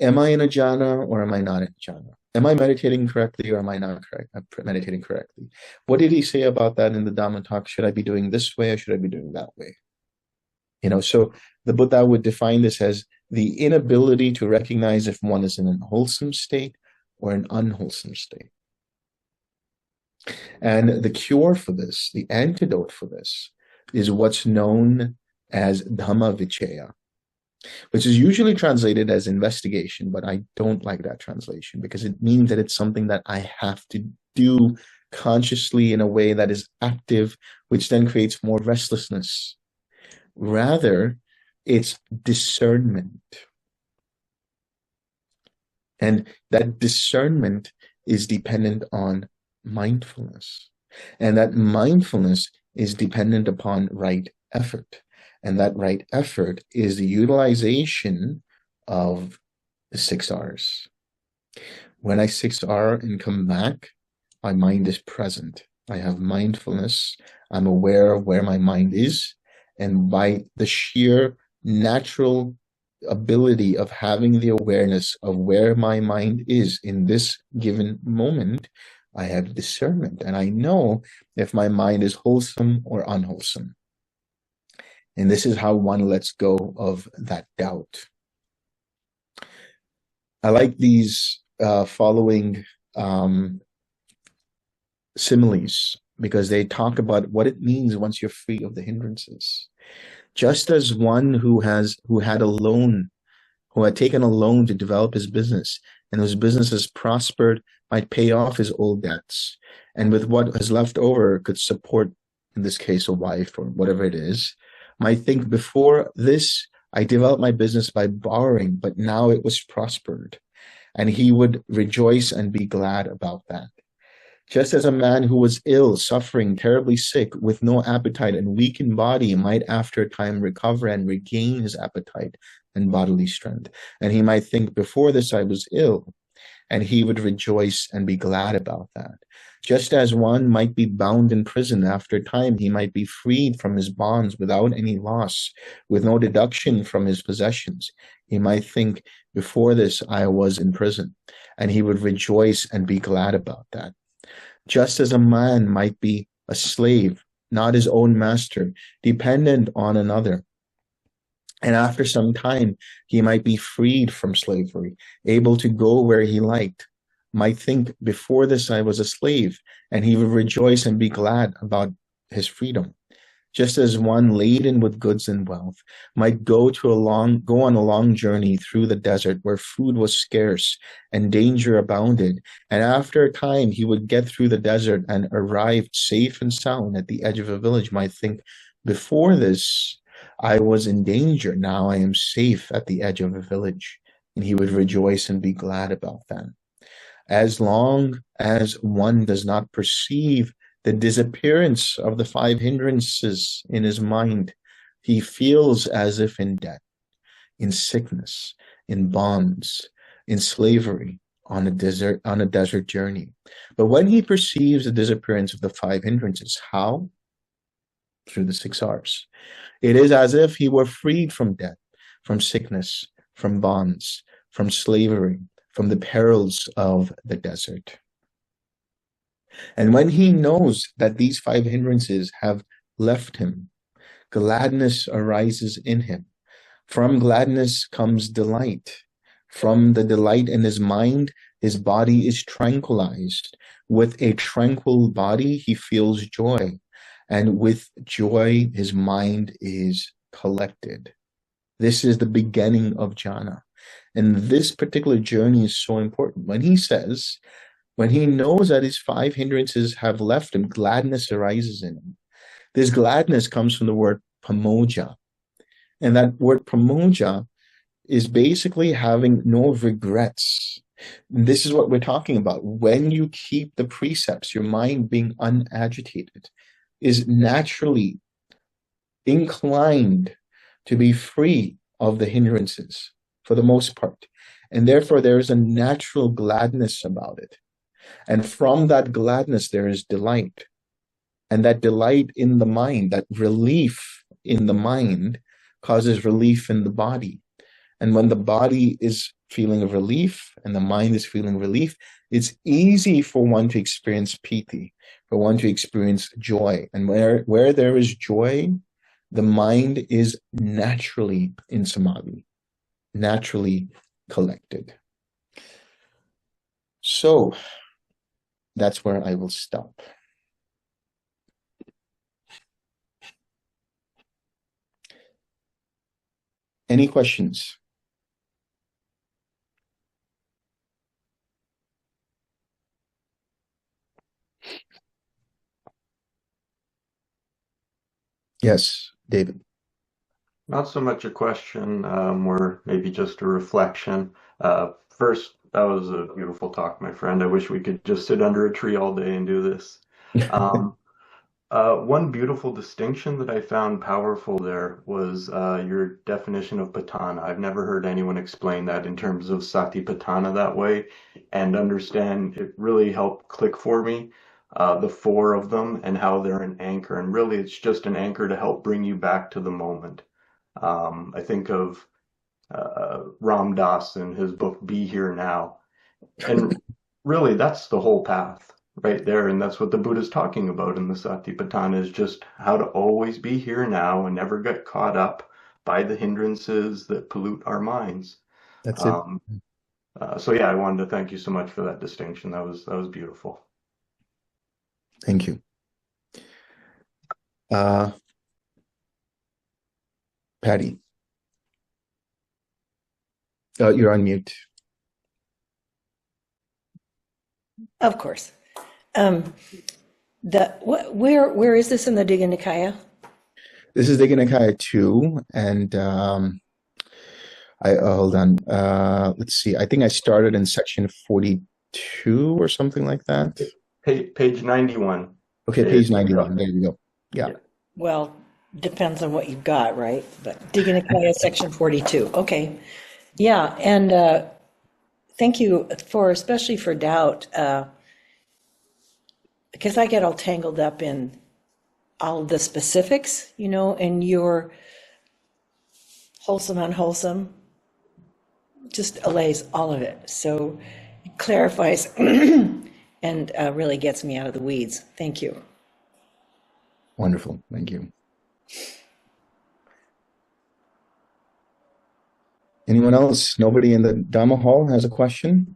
Am I in a jhana or am I not in a jhana? Am I meditating correctly or am I not meditating correctly? What did he say about that in the Dhamma talk? Should I be doing this way or should I be doing that way? So the Buddha would define this as the inability to recognize if one is in a wholesome state or an unwholesome state. And the cure for this, the antidote for this, is what's known as Dhamma Vichaya, which is usually translated as investigation, but I don't like that translation because it means that it's something that I have to do consciously in a way that is active, which then creates more restlessness. Rather, it's discernment. And that discernment is dependent on mindfulness. And that mindfulness is dependent upon right effort. And that right effort is the utilization of the 6 R's. When I 6R and come back, my mind is present. I have mindfulness. I'm aware of where my mind is. And by the sheer natural ability of having the awareness of where my mind is in this given moment, I have discernment. And I know if my mind is wholesome or unwholesome. And this is how one lets go of that doubt. I like these following similes because they talk about what it means once you're free of the hindrances. Just as one who had taken a loan to develop his business, and whose business has prospered, might pay off his old debts, and with what is left over could support, in this case, a wife or whatever it is, might think, before this, I developed my business by borrowing, but now it was prospered. And he would rejoice and be glad about that. Just as a man who was ill, suffering, terribly sick, with no appetite and weak in body might after a time recover and regain his appetite and bodily strength. And he might think, before this I was ill, and he would rejoice and be glad about that. Just as one might be bound in prison, after a time he might be freed from his bonds without any loss, with no deduction from his possessions. He might think, before this I was in prison, and he would rejoice and be glad about that. Just as a man might be a slave, not his own master, dependent on another, and after some time he might be freed from slavery, able to go where he liked, might think, before this I was a slave, and he would rejoice and be glad about his freedom. Just as one laden with goods and wealth might go on a long journey through the desert where food was scarce and danger abounded, and after a time he would get through the desert and arrive safe and sound at the edge of a village, might think, before this I was in danger, now I am safe at the edge of a village, and he would rejoice and be glad about that. As long as one does not perceive the disappearance of the 5 hindrances in his mind, he feels as if in debt, in sickness, in bonds, in slavery, on a desert journey. But when he perceives the disappearance of the 5 hindrances, how? Through the 6 R's. It is as if he were freed from debt, from sickness, from bonds, from slavery, from the perils of the desert. And when he knows that these 5 hindrances have left him, gladness arises in him. From gladness comes delight. From the delight in his mind, his body is tranquilized. With a tranquil body, he feels joy. And with joy, his mind is collected. This is the beginning of jhana. And this particular journey is so important. When he knows that his 5 hindrances have left him, gladness arises in him. This gladness comes from the word pamoja. And that word pamoja is basically having no regrets. And this is what we're talking about. When you keep the precepts, your mind being unagitated is naturally inclined to be free of the hindrances for the most part. And therefore, there is a natural gladness about it. And from that gladness, there is delight. And that delight in the mind, that relief in the mind, causes relief in the body. And when the body is feeling relief and the mind is feeling relief, it's easy for one to experience piti, for one to experience joy. And where there is joy, the mind is naturally in samadhi, naturally collected. So that's where I will stop. Any questions? Yes, David. Not so much a question, or maybe just a reflection. First, that was a beautiful talk, my friend. I wish we could just sit under a tree all day and do this. Um, one beautiful distinction that I found powerful there was your definition of patana. I've never heard anyone explain that in terms of satipatthana that way, and understand it really helped click for me. The four of them and how they're an anchor, and really it's just an anchor to help bring you back to the moment. I think of Ram Dass in his book Be Here Now. And really, that's the whole path right there. And that's what the Buddha's talking about in the Satipatthana is just how to always be here now and never get caught up by the hindrances that pollute our minds. That's it. Um, so yeah, I wanted to thank you so much for that distinction. That was beautiful. Thank you. Uh, Patty, you're on mute. Of course. Um, where is this in the Digha Nikaya? This is Digha Nikaya 2, and I hold on. Let's see. I think I started in section 42 or something like that. Page 91. Okay, page 91. There you go. Yeah. Well, depends on what you've got, right? But Digha Nikaya, section 42. Okay. Yeah, and thank you for, especially for doubt, because I get all tangled up in all of the specifics, and your wholesome, unwholesome just allays all of it. So it clarifies and really gets me out of the weeds. Thank you. Wonderful. Thank you. Anyone else? Nobody in the Dhamma hall has a question?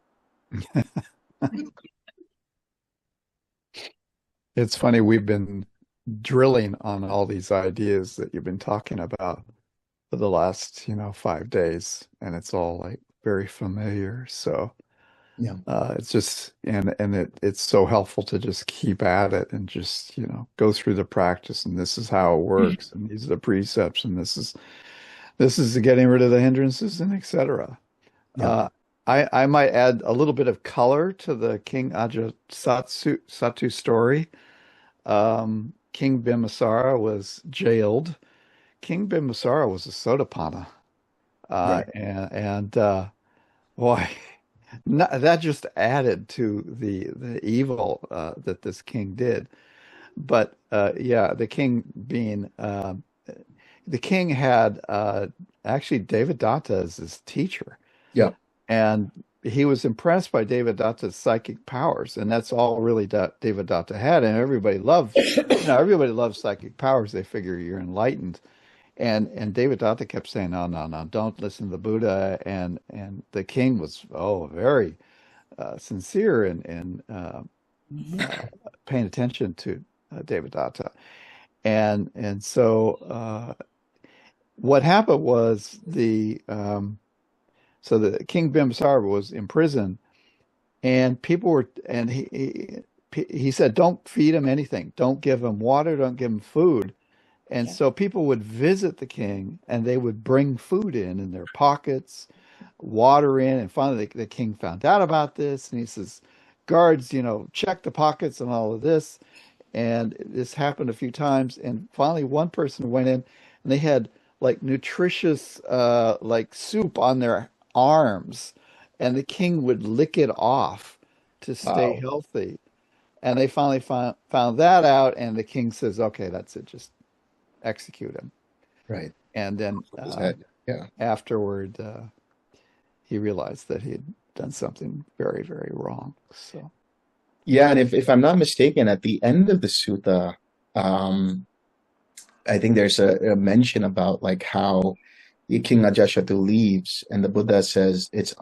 It's funny, we've been drilling on all these ideas that you've been talking about for the last, 5 days, and it's all like very familiar. So Yeah. it's just it's so helpful to just keep at it and just, go through the practice, and this is how it works, and these are the precepts, and this is the getting rid of the hindrances, and etc. Yeah. I might add a little bit of color to the King Ajatasattu story. King Bimbisara was jailed. King Bimbisara was a Sotapanna. Right. Boy, that just added to the evil that this king did. But yeah, the king had actually Devadatta as his teacher. Yeah. And he was impressed by Devadatta's psychic powers, and that's all really Devadatta had. And everybody loves psychic powers. They figure you're enlightened. And Devadatta kept saying, "No, no, no, don't listen to the Buddha." And the king was very sincere and paying attention to Devadatta. And so what happened was so the King Bimbisara was in prison, and he said, don't feed him anything, don't give him water, don't give him food. And Yeah. so people would visit the king, and they would bring food in their pockets, water in, and finally the king found out about this, and he says, guards, check the pockets and all of this. And this happened a few times, and finally one person went in, and they had like nutritious like soup on their arms, and the king would lick it off to stay Wow. healthy. And they finally found that out, and the king says, okay, that's it, just execute him. Right. And then His head. Yeah. afterward he realized that he had done something very, very wrong. So Yeah, and if I'm not mistaken, at the end of the sutta, um, I think there's a mention about like how the King Ajatasattu leaves, and the Buddha says it's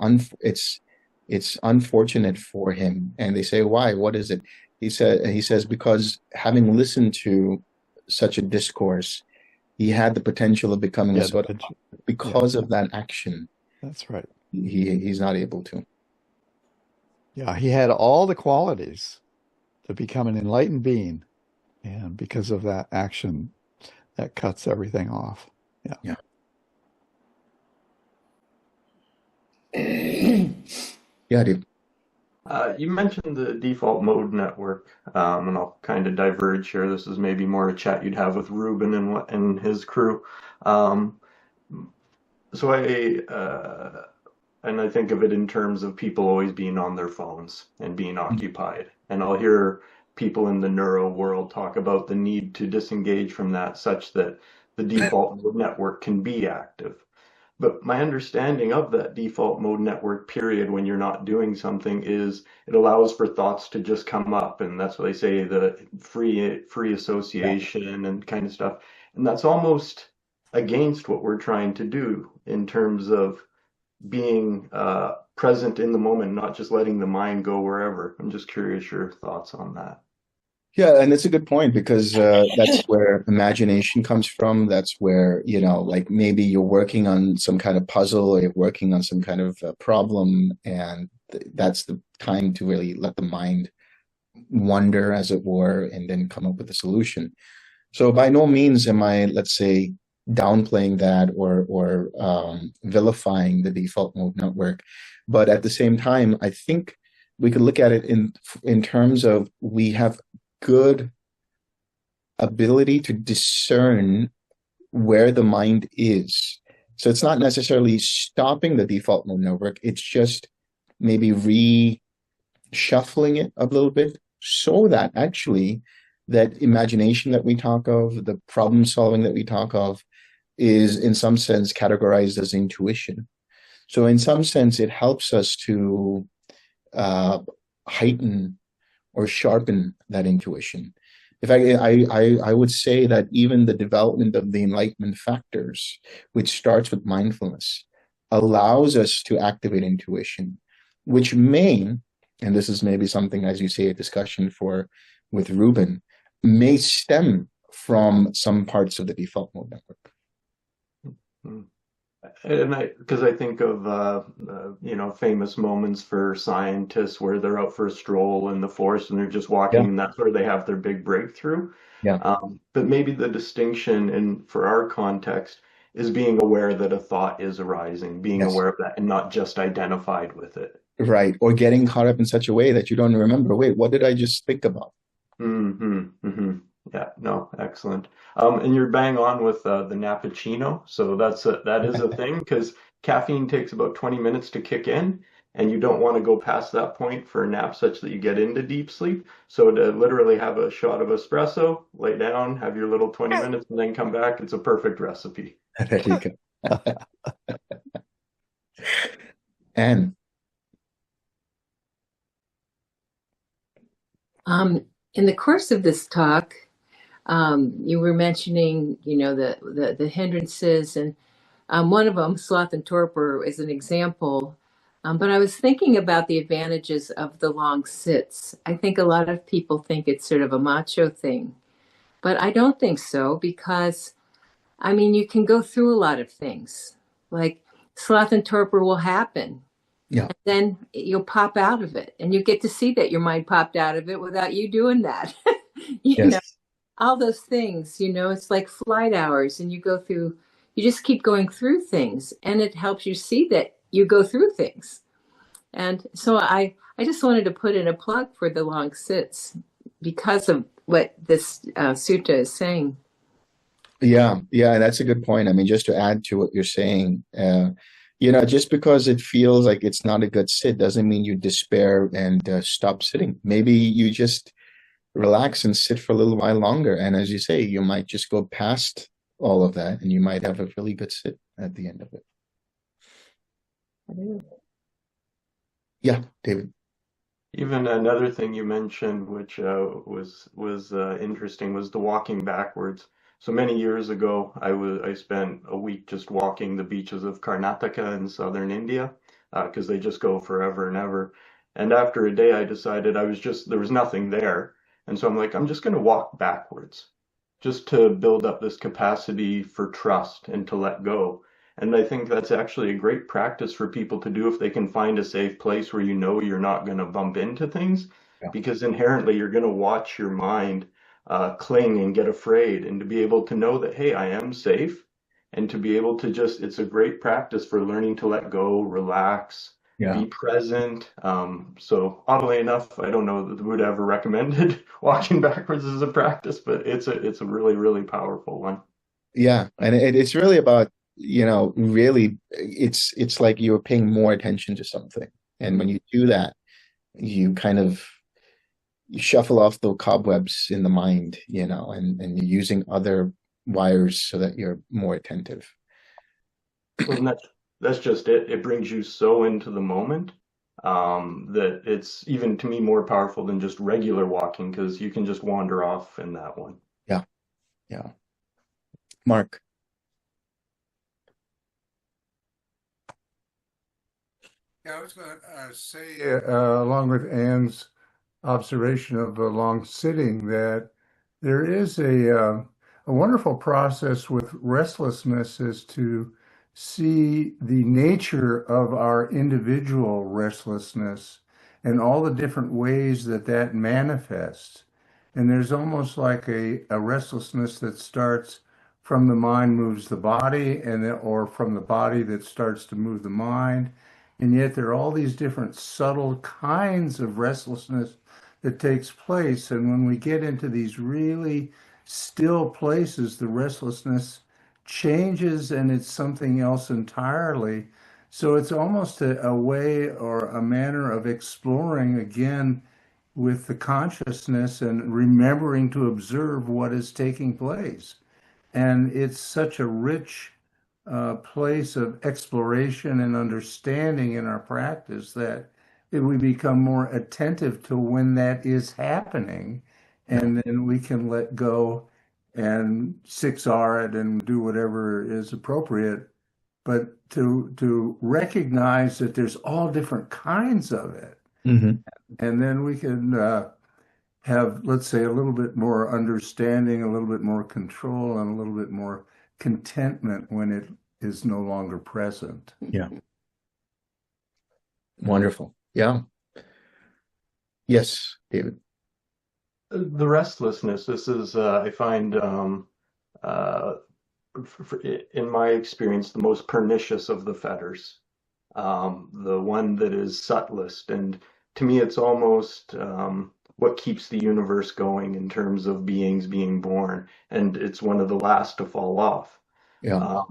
unfortunate for him, and they say why? What is it? He says because having listened to such a discourse, he had the potential of becoming a yeah, Sotapanna. yeah, Because of that action, that's right. he's not able to. Yeah, he had all the qualities to become an enlightened being, and because of that action, that cuts everything off. Yeah. Yeah, dude. You mentioned the default mode network, and I'll kind of diverge here. This is maybe more a chat you'd have with Ruben and his crew. Um, so I think of it in terms of people always being on their phones and being occupied. And I'll hear people in the neuro world talk about the need to disengage from that such that the default mode network can be active. But my understanding of that default mode network period when you're not doing something is it allows for thoughts to just come up. And that's what they say, the free association and kind of stuff. And that's almost against what we're trying to do in terms of being present in the moment, not just letting the mind go wherever. I'm just curious your thoughts on that. Yeah, and it's a good point because that's where imagination comes from. That's where, like maybe you're working on some kind of puzzle or you're working on some kind of problem, and that's the time to really let the mind wander, as it were, and then come up with a solution. So by no means am I, let's say, downplaying that or vilifying the default mode network. But at the same time, I think we could look at it in terms of we have good ability to discern where the mind is. So it's not necessarily stopping the default mode network. It's just maybe reshuffling it a little bit so that actually that imagination that we talk of, the problem solving that we talk of, is in some sense categorized as intuition. So in some sense, it helps us to heighten or sharpen that intuition. In fact, I would say that even the development of the enlightenment factors, which starts with mindfulness, allows us to activate intuition, which may, and this is maybe something, as you say, a discussion with Ruben, may stem from some parts of the default mode network. Mm-hmm. And because I think of famous moments for scientists where they're out for a stroll in the forest and they're just walking, and that's where they have their big breakthrough. Yeah. But maybe the distinction, and for our context, is being aware that a thought is arising, being aware of that, and not just identified with it. Right, or getting caught up in such a way that you don't remember. Wait, what did I just think about? Yeah, no, excellent. And you're bang on with the nappuccino. So that is a thing because caffeine takes about 20 minutes to kick in, and you don't want to go past that point for a nap such that you get into deep sleep. So to literally have a shot of espresso, lay down, have your little 20 minutes, and then come back, it's a perfect recipe. There you go. And in the course of this talk, you were mentioning, the hindrances, and one of them, sloth and torpor, is an example. But I was thinking about the advantages of the long sits. I think a lot of people think it's sort of a macho thing, but I don't think so because, you can go through a lot of things. Like sloth and torpor will happen. Yeah. And then you'll pop out of it, and you get to see that your mind popped out of it without you doing that. you know, all those things, it's like flight hours, and you just keep going through things, and it helps you see that you go through things. And so I just wanted to put in a plug for the long sits because of what this sutta is saying. Yeah, that's a good point. Just to add to what you're saying, just because it feels like it's not a good sit doesn't mean you despair and stop sitting. Maybe you just relax and sit for a little while longer. And as you say, you might just go past all of that and you might have a really good sit at the end of it. Yeah, David. Even another thing you mentioned, which was interesting, was the walking backwards. So many years ago, I spent a week just walking the beaches of Karnataka in southern India because they just go forever and ever. And after a day, I decided there was nothing there. And so I'm like, I'm just going to walk backwards just to build up this capacity for trust and to let go. And I think that's actually a great practice for people to do if they can find a safe place where you're not going to bump into things, because inherently you're going to watch your mind cling and get afraid, and to be able to know that, hey, I am safe, and to be able to just, it's a great practice for learning to let go, relax, Yeah. be present. So oddly enough, I don't know that the Buddha ever recommended walking backwards as a practice, but it's a really, really powerful one. Yeah. And it's really about, really, it's like you're paying more attention to something. And when you do that, you kind of you shuffle off the cobwebs in the mind, and you're using other wires so that you're more attentive. Well, and that's just it. It brings you so into the moment, that it's even to me more powerful than just regular walking, because you can just wander off in that one. Yeah. Yeah. Mark. Yeah, I was going to say, along with Anne's observation of long sitting, that there is a wonderful process with restlessness is to see the nature of our individual restlessness and all the different ways that that manifests. And there's almost like a restlessness that starts from the mind moves the body, or from the body that starts to move the mind. And yet there are all these different subtle kinds of restlessness that takes place. And when we get into these really still places, the restlessness changes and it's something else entirely. So it's almost a way or a manner of exploring again with the consciousness and remembering to observe what is taking place. And it's such a rich place of exploration and understanding in our practice that we become more attentive to when that is happening, and then we can let go and 6R it and do whatever is appropriate. But to recognize that there's all different kinds of it, Mm-hmm. and then we can have, let's say, a little bit more understanding, a little bit more control, and a little bit more contentment when it is no longer present. Yeah. Wonderful. Yeah. Yes, David. The restlessness, this is, I find, in my experience, the most pernicious of the fetters, the one that is subtlest. And to me, it's almost what keeps the universe going in terms of beings being born. And it's one of the last to fall off. Yeah.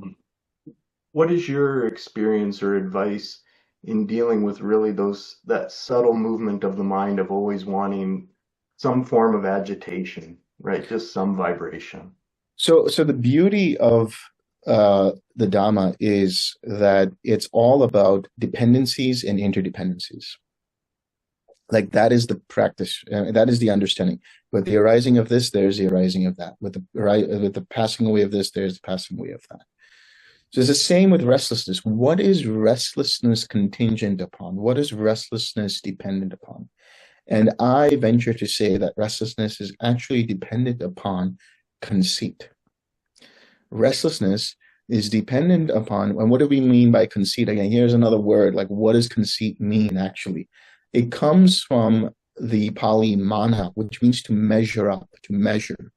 What is your experience or advice in dealing with really that subtle movement of the mind of always wanting some form of agitation, right? Just some vibration. So the beauty of the Dhamma is that it's all about dependencies and interdependencies. Like that is the practice, that is the understanding. With the arising of this, there's the arising of that. With the passing away of this, there's the passing away of that. So it's the same with restlessness. What is restlessness contingent upon? What is restlessness dependent upon? And I venture to say that restlessness is actually dependent upon conceit. Restlessness is dependent upon, and what do we mean by conceit? Again, here's another word, like what does conceit mean actually? It comes from the Pali mana, which means to measure up, to measure.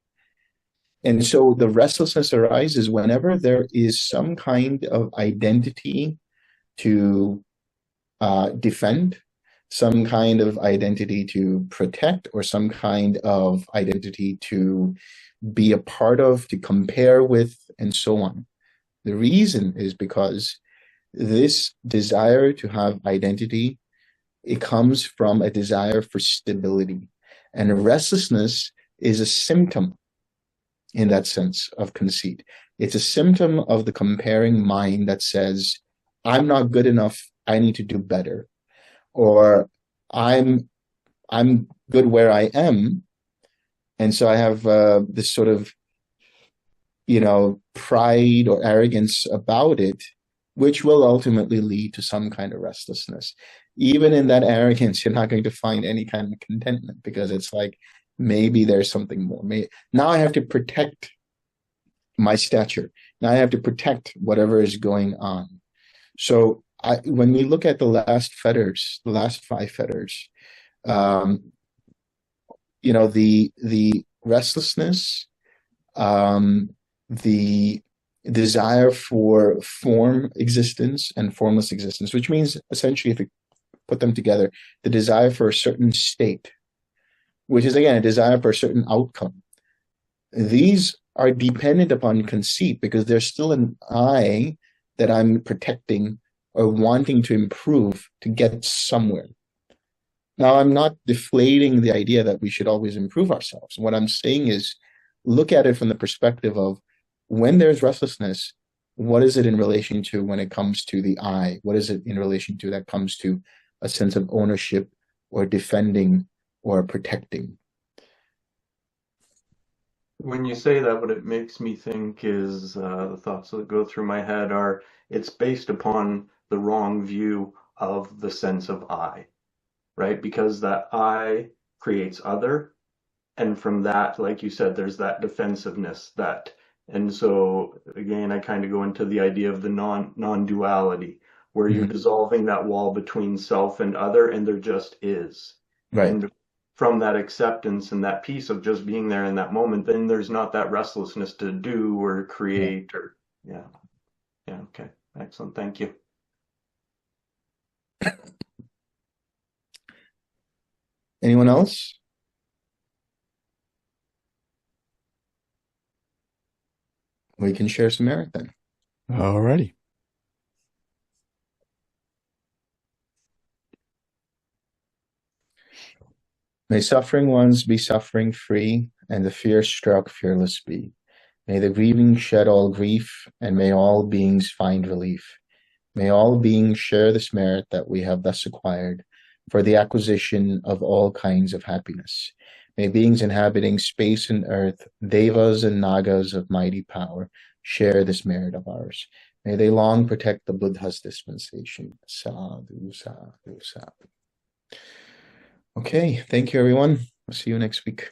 And so the restlessness arises whenever there is some kind of identity to defend, some kind of identity to protect, or some kind of identity to be a part of, to compare with, and so on. The reason is because this desire to have identity, it comes from a desire for stability. And restlessness is a symptom in that sense of conceit. It's a symptom of the comparing mind that says, I'm not good enough, I need to do better. Or I'm good where I am, and so I have this sort of, pride or arrogance about it, which will ultimately lead to some kind of restlessness. Even in that arrogance, you're not going to find any kind of contentment, because it's like, maybe there's something more. Now I have to protect my stature. Now I have to protect whatever is going on. So when we look at the last fetters, the last 5 fetters, the restlessness, the desire for form existence and formless existence, which means essentially, if you put them together, the desire for a certain state, which is again a desire for a certain outcome. These are dependent upon conceit because there's still an I that I'm protecting or wanting to improve to get somewhere. Now, I'm not deflating the idea that we should always improve ourselves. What I'm saying is look at it from the perspective of when there's restlessness, what is it in relation to when it comes to the I? What is it in relation to that comes to a sense of ownership or defending or protecting? When you say that, what it makes me think is the thoughts that go through my head are it's based upon the wrong view of the sense of I, right? Because that I creates other. And from that, like you said, there's that defensiveness and so again, I kind of go into the idea of the non-duality, where you're dissolving that wall between self and other, and there just is. Right. And from that acceptance and that peace of just being there in that moment, then there's not that restlessness to do or create or okay. Excellent. Thank you. Anyone else? We can share some merit then. All righty. May suffering ones be suffering free, and the fear-struck fearless be. May the grieving shed all grief, and may all beings find relief. May all beings share this merit that we have thus acquired for the acquisition of all kinds of happiness. May beings inhabiting space and earth, devas and nagas of mighty power, share this merit of ours. May they long protect the Buddha's dispensation. Sadhu, sadhu, sadhu. Okay, thank you, everyone. I'll see you next week.